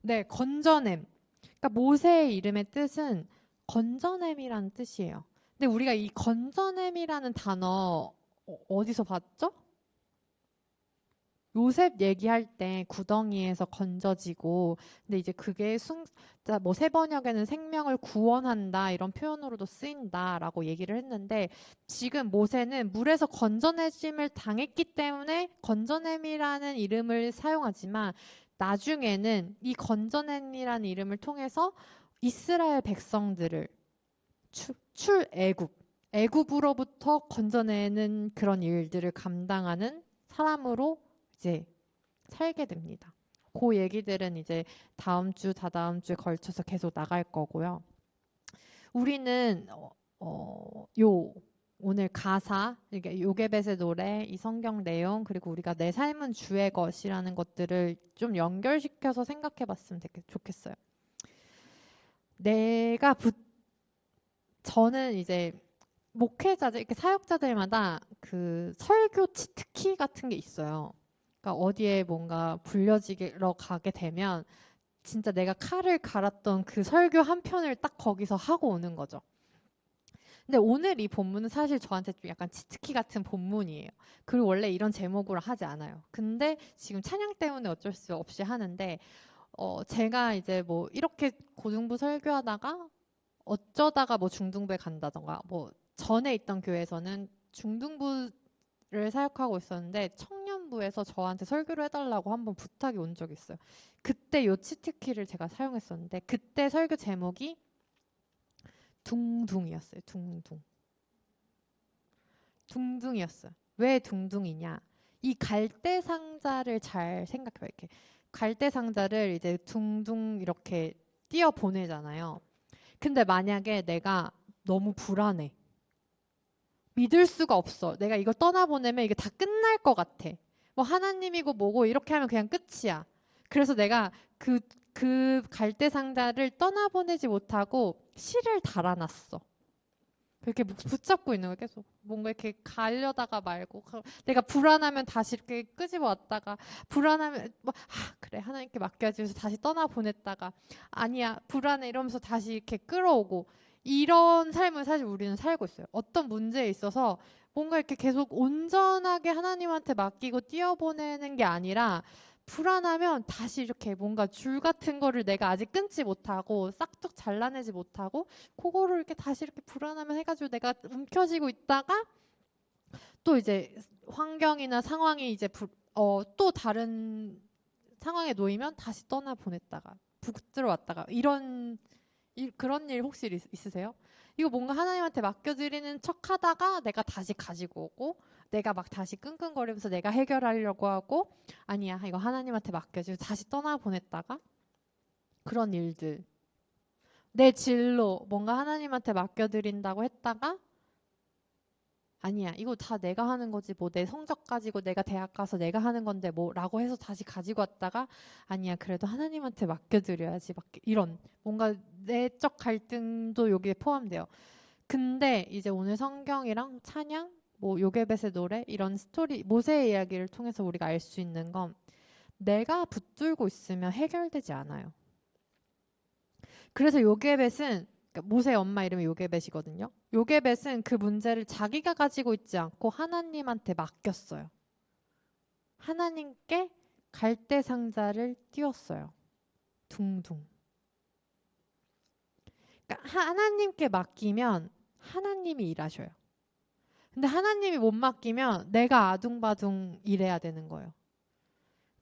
Speaker 1: 네, 건져냄. 그러니까 모세의 이름의 뜻은 건져냄이라는 뜻이에요. 근데 우리가 이 건져냄이라는 단어 어디서 봤죠? 요셉 얘기할 때 구덩이에서 건져지고, 근데 이제 그게 뭐 세번역에는 생명을 구원한다 이런 표현으로도 쓰인다라고 얘기를 했는데, 지금 모세는 물에서 건져내심을 당했기 때문에 건져냄이라는 이름을 사용하지만 나중에는 이 건져냄이라는 이름을 통해서 이스라엘 백성들을 애굽으로부터 건져내는 그런 일들을 감당하는 사람으로 이제 살게 됩니다. 그 얘기들은 이제 다음 주, 다다음 주에 걸쳐서 계속 나갈 거고요. 우리는 오늘 가사, 요게벳의 노래, 이 성경 내용, 그리고 우리가 내 삶은 주의 것이라는 것들을 좀 연결시켜서 생각해 봤으면 좋겠어요. 저는 이제 목회자들, 이렇게 사역자들마다 그 설교 치트키 같은 게 있어요. 그러니까 어디에 뭔가 불려지러 가게 되면 진짜 내가 칼을 갈았던 그 설교 한 편을 딱 거기서 하고 오는 거죠. 근데 오늘 이 본문은 사실 저한테 좀 약간 치트키 같은 본문이에요. 그리고 원래 이런 제목으로 하지 않아요. 근데 지금 찬양 때문에 어쩔 수 없이 하는데 제가 이제 뭐 이렇게 고등부 설교하다가 어쩌다가 뭐 중등부에 간다던가, 뭐 전에 있던 교회에서는 중등부를 사역하고 있었는데 청년부에서 저한테 설교를 해달라고 한번 부탁이 온 적이 있어요. 그때 요 치트키를 제가 사용했었는데 그때 설교 제목이 둥둥이었어요. 둥둥이었어요. 왜 둥둥이냐? 이 갈대 상자를 잘 생각해봐요. 이렇게 갈대 상자를 이제 둥둥 이렇게 띄어 보내잖아요. 근데 만약에 내가 너무 불안해. 믿을 수가 없어. 내가 이걸 떠나보내면 이게 다 끝날 것 같아. 뭐 하나님이고 뭐고 이렇게 하면 그냥 끝이야. 그래서 내가 그 갈대 상자를 떠나보내지 못하고 실을 달아놨어. 이렇게 붙잡고 있는 거야. 계속 뭔가 이렇게 가려다가 말고 내가 불안하면 다시 이렇게 끄집어 왔다가 불안하면 뭐 그래 하나님께 맡겨야지 해서 다시 떠나 보냈다가 아니야 불안해 이러면서 다시 이렇게 끌어오고 이런 삶을 사실 우리는 살고 있어요. 어떤 문제에 있어서 뭔가 이렇게 계속 온전하게 하나님한테 맡기고 뛰어보내는 게 아니라 불안하면 다시 이렇게 뭔가 줄 같은 거를 내가 아직 끊지 못하고 싹둑 잘라내지 못하고 그거를 이렇게 다시 이렇게 불안하면 해가지고 내가 움켜쥐고 있다가 또 이제 환경이나 상황이 이제 또 다른 상황에 놓이면 다시 떠나 보냈다가 붙들어 왔다가 그런 일 혹시 있으세요? 이거 뭔가 하나님한테 맡겨드리는 척 하다가 내가 다시 가지고 오고 내가 막 다시 끙끙거리면서 내가 해결하려고 하고 아니야 이거 하나님한테 맡겨주고 다시 떠나보냈다가 그런 일들 내 진로 뭔가 하나님한테 맡겨드린다고 했다가 아니야 이거 다 내가 하는 거지 뭐 내 성적 가지고 내가 대학 가서 내가 하는 건데 뭐 라고 해서 다시 가지고 왔다가 아니야 그래도 하나님한테 맡겨드려야지 막 이런 뭔가 내적 갈등도 여기에 포함돼요. 근데 이제 오늘 성경이랑 찬양 뭐 요게벳의 노래 이런 스토리 모세의 이야기를 통해서 우리가 알 수 있는 건 내가 붙들고 있으면 해결되지 않아요. 그래서 요게벳은 그러니까 모세의 엄마 이름이 요게벳이거든요. 요게벳은 그 문제를 자기가 가지고 있지 않고 하나님한테 맡겼어요. 하나님께 갈대 상자를 띄웠어요. 둥둥. 그러니까 하나님께 맡기면 하나님이 일하셔요. 근데 하나님이 못 맡기면 내가 아둥바둥 일해야 되는 거예요.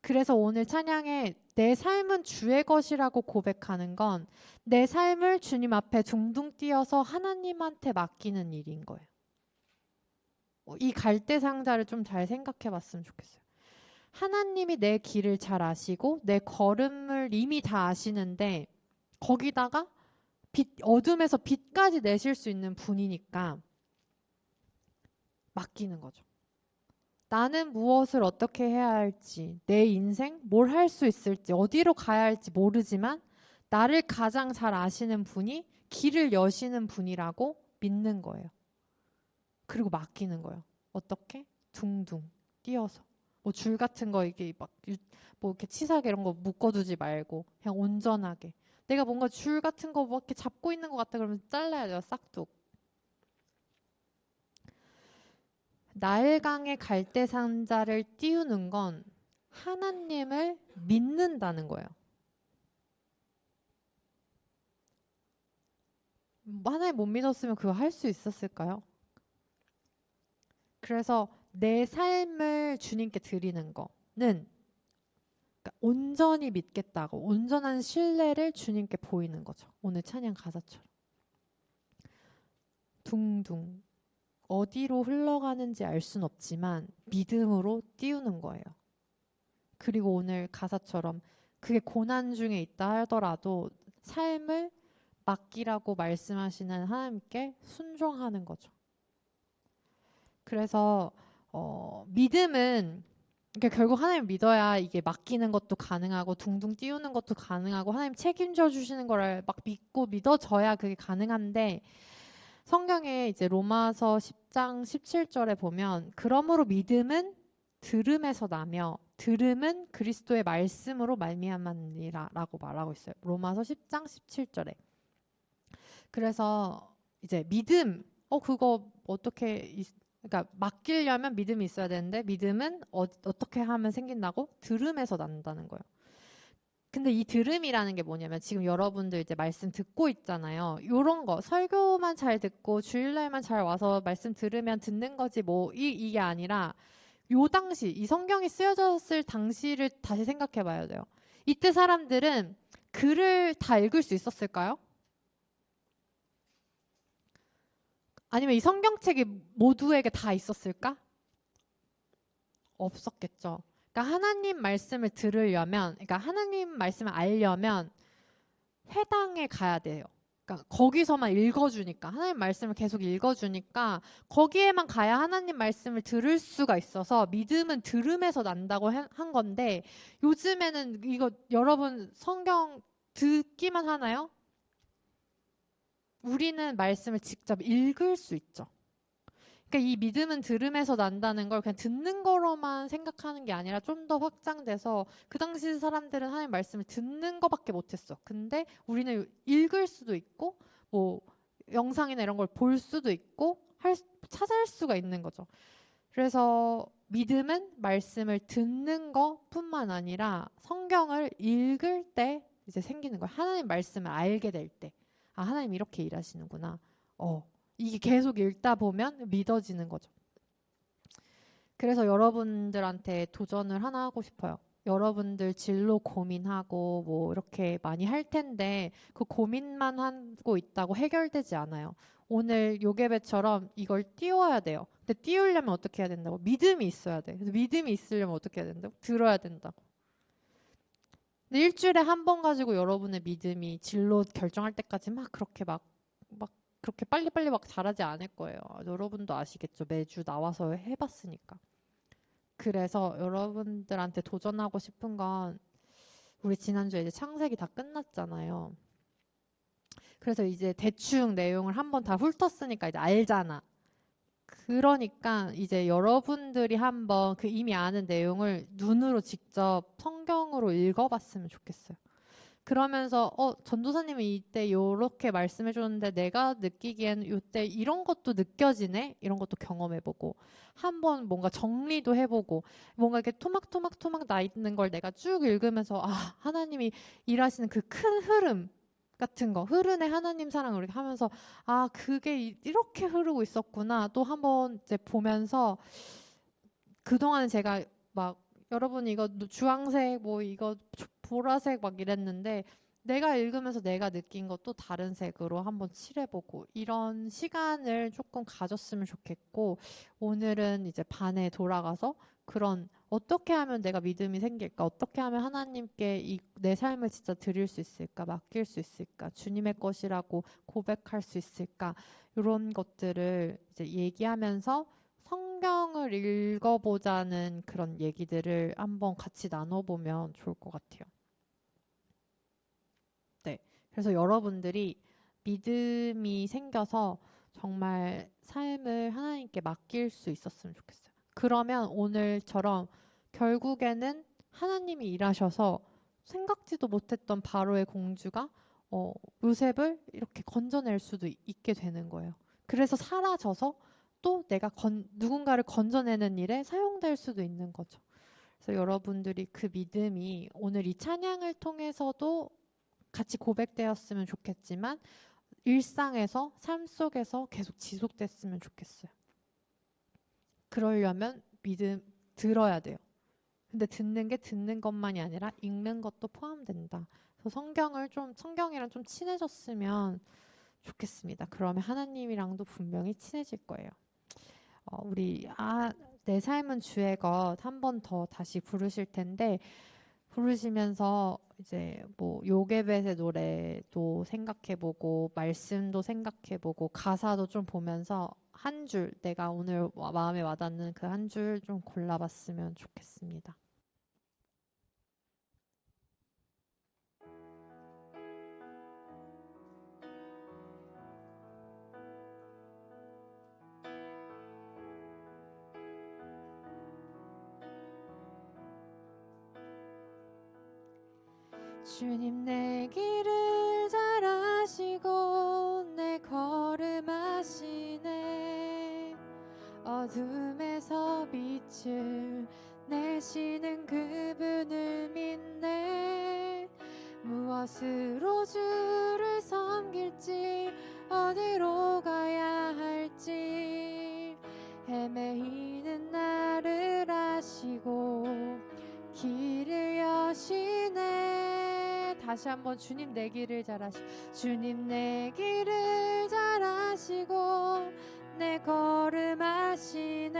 Speaker 1: 그래서 오늘 찬양에 내 삶은 주의 것이라고 고백하는 건 내 삶을 주님 앞에 둥둥 띄어서 하나님한테 맡기는 일인 거예요. 이 갈대 상자를 좀 잘 생각해 봤으면 좋겠어요. 하나님이 내 길을 잘 아시고 내 걸음을 이미 다 아시는데 거기다가 어둠에서 빛까지 내실 수 있는 분이니까 맡기는 거죠. 나는 무엇을 어떻게 해야 할지, 내 인생 뭘 할 수 있을지, 어디로 가야 할지 모르지만 나를 가장 잘 아시는 분이 길을 여시는 분이라고 믿는 거예요. 그리고 맡기는 거예요. 어떻게? 둥둥 띄어서. 뭐 줄 같은 거 이게 뭐 이렇게 치사하게 이런 거 묶어두지 말고 그냥 온전하게. 내가 뭔가 줄 같은 거 뭐 이렇게 잡고 있는 것 같다 그러면 잘라야 돼요. 싹둑. 나일강의 갈대 상자를 띄우는 건 하나님을 믿는다는 거예요. 하나님 못 믿었으면 그거 할 수 있었을까요? 그래서 내 삶을 주님께 드리는 거는 그러니까 온전히 믿겠다고 온전한 신뢰를 주님께 보이는 거죠. 오늘 찬양 가사처럼. 둥둥. 어디로 흘러가는지 알 순 없지만 믿음으로 띄우는 거예요. 그리고 오늘 가사처럼 그게 고난 중에 있다 하더라도 삶을 맡기라고 말씀하시는 하나님께 순종하는 거죠. 그래서 믿음은 그러니까 결국 하나님 믿어야 이게 맡기는 것도 가능하고 둥둥 띄우는 것도 가능하고 하나님 책임져 주시는 거를 막 믿고 믿어져야 그게 가능한데 성경에 이제 로마서 10장 17절에 보면 그러므로 믿음은 들음에서 나며 들음은 그리스도의 말씀으로 말미암았니라라고 말하고 있어요. 로마서 10장 17절에. 그래서 이제 믿음 그거 어떻게 그러니까 맡기려면 믿음이 있어야 되는데 믿음은 어떻게 하면 생긴다고? 들음에서 난다는 거예요. 근데 이 들음이라는 게 뭐냐면 지금 여러분들 이제 말씀 듣고 있잖아요. 요런 거 설교만 잘 듣고 주일날만 잘 와서 말씀 들으면 듣는 거지 뭐 이게 아니라 요 당시 이 성경이 쓰여졌을 당시를 다시 생각해 봐야 돼요. 이때 사람들은 글을 다 읽을 수 있었을까요? 아니면 이 성경책이 모두에게 다 있었을까? 없었겠죠. 그러니까 하나님 말씀을 들으려면, 그러니까 하나님 말씀을 알려면 회당에 가야 돼요. 그러니까 거기서만 읽어주니까, 하나님 말씀을 계속 읽어주니까 거기에만 가야 하나님 말씀을 들을 수가 있어서 믿음은 들음에서 난다고 한 건데, 요즘에는 이거 여러분 성경 듣기만 하나요? 우리는 말씀을 직접 읽을 수 있죠. 그러니까 이 믿음은 들음에서 난다는 걸 그냥 듣는 거로만 생각하는 게 아니라 좀 더 확장돼서, 그 당시 사람들은 하나님 말씀을 듣는 거밖에 못했어. 근데 우리는 읽을 수도 있고 뭐 영상이나 이런 걸 볼 수도 있고 찾을 수가 있는 거죠. 그래서 믿음은 말씀을 듣는 것뿐만 아니라 성경을 읽을 때 이제 생기는 거예요. 하나님 말씀을 알게 될 때, 아, 하나님 이렇게 일하시는구나. 이게 계속 읽다 보면 믿어지는 거죠. 그래서 여러분들한테 도전을 하나 하고 싶어요. 여러분들 진로 고민하고 뭐 이렇게 많이 할 텐데 그 고민만 하고 있다고 해결되지 않아요. 오늘 요괴배처럼 이걸 띄워야 돼요. 근데 띄우려면 어떻게 해야 된다고? 믿음이 있어야 돼. 그래서 믿음이 있으려면 어떻게 해야 된다고? 들어야 된다고. 근데 일주일에 한 번 가지고 여러분의 믿음이 진로 결정할 때까지 막 그렇게 막 그렇게 빨리빨리 막 잘하지 않을 거예요. 여러분도 아시겠죠? 매주 나와서 해봤으니까. 그래서 여러분들한테 도전하고 싶은 건, 우리 지난주에 이제 창세기 다 끝났잖아요. 그래서 이제 대충 내용을 한번 다 훑었으니까 이제 알잖아. 그러니까 이제 여러분들이 한번 그 이미 아는 내용을 눈으로 직접 성경으로 읽어봤으면 좋겠어요. 그러면서 전도사님이 이때 요렇게 말씀해 줬는데 내가 느끼기에는 요때 이런 것도 느껴지네? 이런 것도 경험해보고 한번 뭔가 정리도 해보고, 뭔가 이렇게 토막토막 나 있는 걸 내가 쭉 읽으면서, 아, 하나님이 일하시는 그 큰 흐름 같은 거, 흐르네 하나님 사랑을 이렇게 하면서, 아, 그게 이렇게 흐르고 있었구나. 또 한번 이제 보면서, 그동안은 제가 막 여러분 이거 주황색 뭐 이거 보라색 막 이랬는데, 내가 읽으면서 내가 느낀 것도 다른 색으로 한번 칠해보고 이런 시간을 조금 가졌으면 좋겠고, 오늘은 이제 반에 돌아가서 그런, 어떻게 하면 내가 믿음이 생길까? 어떻게 하면 하나님께 내 삶을 진짜 드릴 수 있을까? 맡길 수 있을까? 주님의 것이라고 고백할 수 있을까? 이런 것들을 이제 얘기하면서 성경을 읽어보자는 그런 얘기들을 한번 같이 나눠보면 좋을 것 같아요. 네. 그래서 여러분들이 믿음이 생겨서 정말 삶을 하나님께 맡길 수 있었으면 좋겠어요. 그러면 오늘처럼 결국에는 하나님이 일하셔서 생각지도 못했던 바로의 공주가 요셉을 이렇게 건져낼 수도 있게 되는 거예요. 그래서 사라져서 또 내가 누군가를 건져내는 일에 사용될 수도 있는 거죠. 그래서 여러분들이 그 믿음이 오늘 이 찬양을 통해서도 같이 고백되었으면 좋겠지만, 일상에서, 삶 속에서 계속 지속됐으면 좋겠어요. 그러려면 믿음 들어야 돼요. 근데 듣는 게 듣는 것만이 아니라 읽는 것도 포함된다. 그래서 성경이랑 좀 친해졌으면 좋겠습니다. 그러면 하나님이랑도 분명히 친해질 거예요. 우리 내 삶은 주의 것 한 번 더 다시 부르실 텐데, 부르시면서 이제 뭐 요게벳의 노래도 생각해보고 말씀도 생각해보고 가사도 좀 보면서 한 줄, 내가 오늘 마음에 와닿는 그 한 줄 좀 골라봤으면 좋겠습니다. 주님 내 길을 잘 아시고 내 걸음 아시네. 어둠에서 빛을 내시는 그분을 믿네. 무엇으로 주를 섬길지 어디로 가야 할지 헤매이는 나를 아시고 길을 여시네. 다시 한번 주님 내 길을 잘 아시고, 주님 내 길을 잘 아시고 내 걸음 아시네.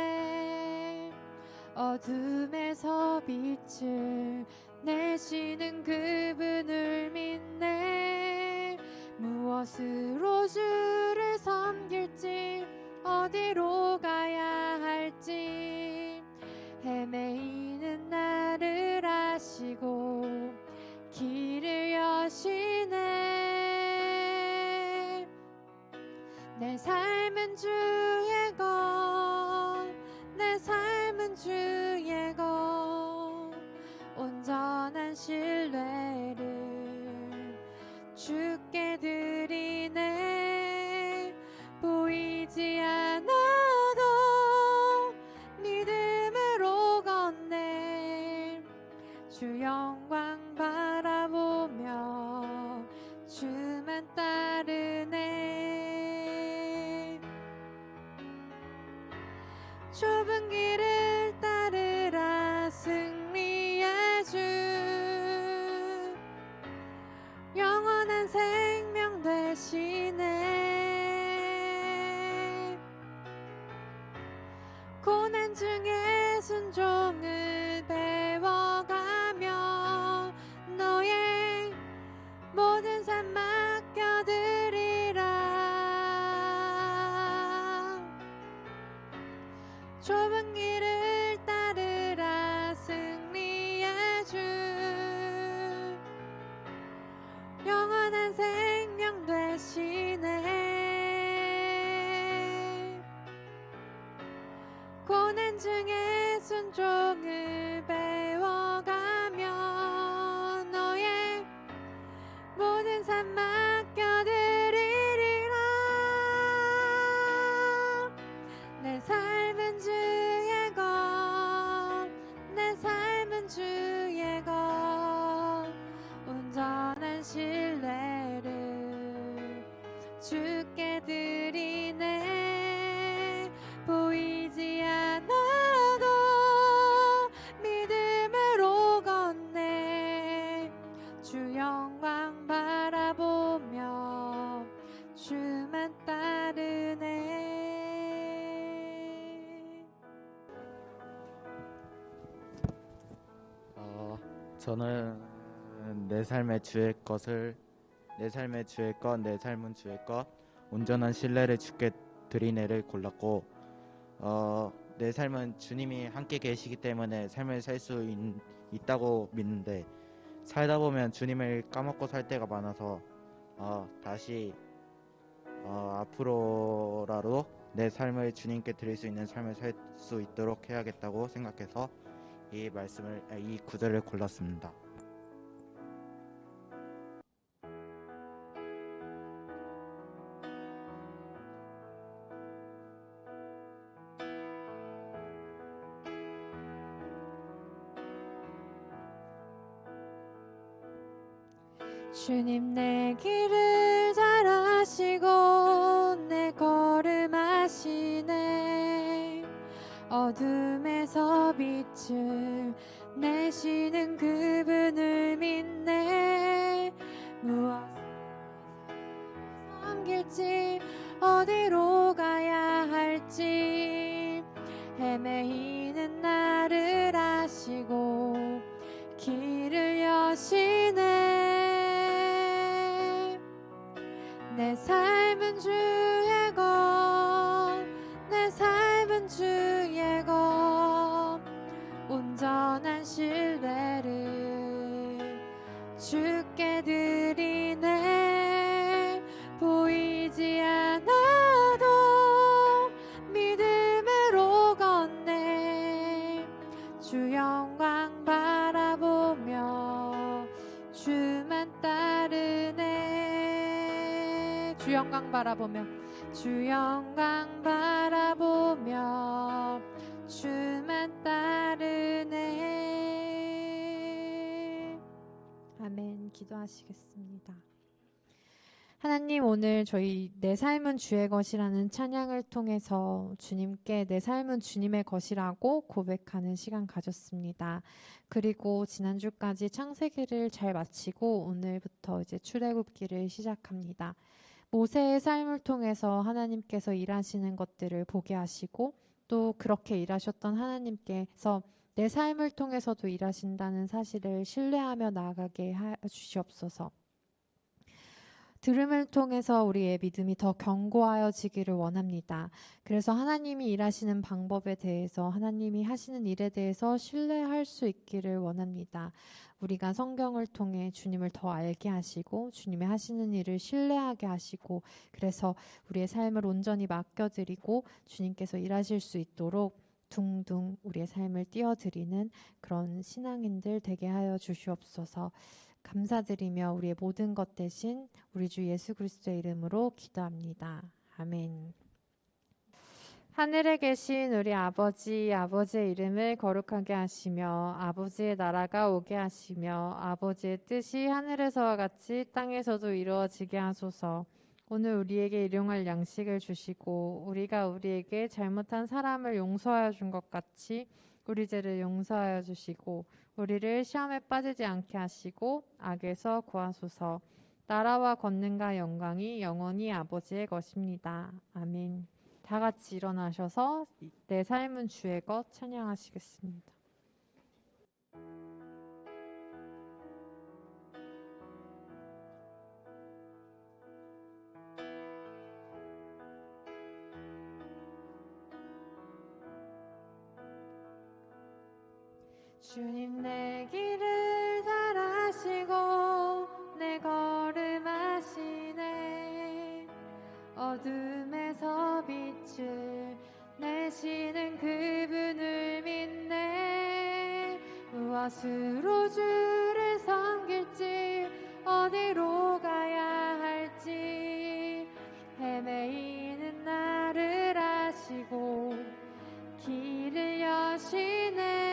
Speaker 1: 어둠에서 빛을 내시는 그분을 믿네. 무엇으로 주를 섬길지 어디로 가야 할지 헤매이는 나를 아시고 길을 여시네. 내 삶은 주의 것, 내 삶은 주의 것, 온전한 신뢰를 주께 드리네. 보이지 않아도 믿음으로 걷네. 주 영광 바라보며 주만 따르네. 좁은 길을 따르라 승리의 주, 영원한 생명 되시네. 고난 중에 순종을 배워가며 너의 모든 삶 맡겨드리라. 좁은 길을 따르라 승리의 주, 영원한 생명 되시네. 고난 중에 순종을 배워가며 너의 모든 삶 맡겨드리리라. 내 삶은 주의 것, 내 삶은 주의 것, 온전한 신뢰를 주께 드리네. 보이지 않아도 믿음으로 걷네. 주 영광 바라보며 주만 따르네.
Speaker 4: 저는 내 삶의 주의 것을, 내 삶의 주의 것, 내 삶은 주의 것, 온전한 신뢰를 주께 드리네를 골랐고, 내 삶은 주님이 함께 계시기 때문에 삶을 살 수 있다고 믿는데, 살다 보면 주님을 까먹고 살 때가 많아서 다시 앞으로라도 내 삶을 주님께 드릴 수 있는 삶을 살 수 있도록 해야겠다고 생각해서 이 구절을 골랐습니다.
Speaker 1: 주님 내 길을 잘 아시고 내 걸음 아시네. 어둠에서 빛을 내시는 그분을 믿네. 무엇을 섬길지 어디로 가야 할지 헤매이는 나를 아시고 길을 여시네. 내 삶은 주의 것, 내 삶은 주의 것, 온전한 신뢰를 주께 드리네. 보이지 않아도 믿음으로 걷네. 주 영광 바라보며 주만 따르네. 주 영광 바라보며 주 영광 바라보며 주만 따르네. 아멘. 기도하시겠습니다. 하나님, 오늘 저희 내 삶은 주의 것이라는 찬양을 통해서 주님께 내 삶은 주님의 것이라고 고백하는 시간 가졌습니다. 그리고 지난주까지 창세기를 잘 마치고 오늘부터 이제 출애굽기를 시작합니다. 모세의 삶을 통해서 하나님께서 일하시는 것들을 보게 하시고 또 그렇게 일하셨던 하나님께서 내 삶을 통해서도 일하신다는 사실을 신뢰하며 나아가게 주시옵소서. 들음을 통해서 우리의 믿음이 더 견고하여지기를 원합니다. 그래서 하나님이 일하시는 방법에 대해서, 하나님이 하시는 일에 대해서 신뢰할 수 있기를 원합니다. 우리가 성경을 통해 주님을 더 알게 하시고 주님의 하시는 일을 신뢰하게 하시고, 그래서 우리의 삶을 온전히 맡겨드리고 주님께서 일하실 수 있도록 둥둥 우리의 삶을 띄워드리는 그런 신앙인들 되게 하여 주시옵소서. 감사드리며 우리의 모든 것 대신 우리 주 예수 그리스도의 이름으로 기도합니다. 아멘. 하늘에 계신 우리 아버지의 이름을 거룩하게 하시며 아버지의 나라가 오게 하시며 아버지의 뜻이 하늘에서와 같이 땅에서도 이루어지게 하소서. 오늘 우리에게 일용할 양식을 주시고 우리가 우리에게 잘못한 사람을 용서하여 준 것 같이 우리 죄를 용서하여 주시고 우리를 시험에 빠지지 않게 하시고 악에서 구하소서. 나라와 권능과 영광이 영원히 아버지의 것입니다. 아멘. 다 같이 일어나셔서 내 삶은 주의 것 찬양하시겠습니다. 주님 내 길을 잘 아시고 내 걸음 아시네. 어둠에서 빛을 내시는 그분을 믿네. 무엇으로 주를 섬길지 어디로 가야 할지 헤매이는 나를 아시고 길을 여시네.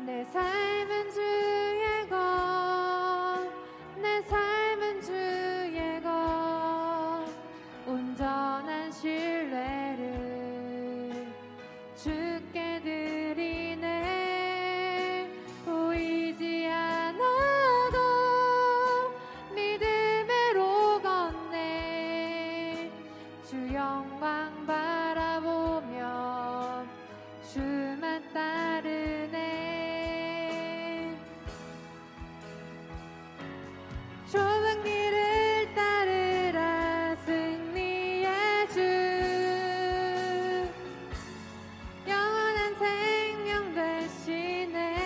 Speaker 1: 내 삶은 주의 것, 내 삶은 주의 것, 온전한 신뢰를 주께 드리네. 보이지 않아도 믿음으로 걷네. 주 영광 바라보며 주만 따르네. 좁은 길을 따르라 승리의 주. 영원한 생명 되시네.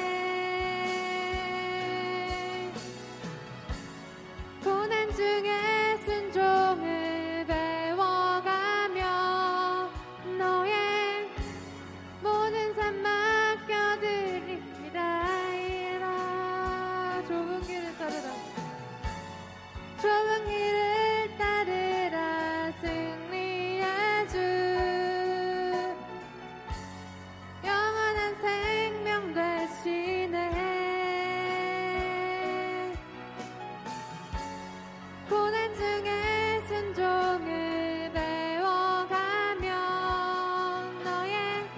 Speaker 1: 고난 중에 순종을 배워가며 너의 모든 삶 맡겨드립니다. 이라 좁은 길을 따르라. 좁은 길을 따르라 승리의 주. 영원한 생명 되시네. 고난 중에 순종을 배워가며 너의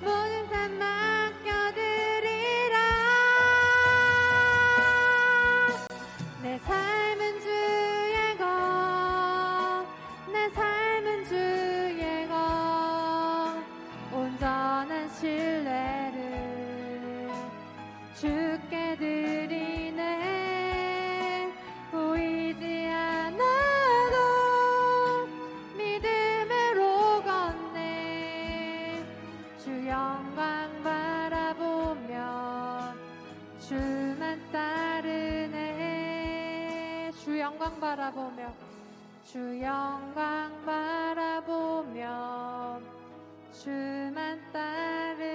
Speaker 1: 모든 삶 맡겨드리라. 내 삶은 주의 것, 내 삶은 주의 것, 온전한 신뢰를 주께 드리네. 보이지 않아도 믿음으로 걷네. 주 영광 바라보며 주만 따르네. 주 영광 바라보며 주 영광 바라보며 주만 따르네.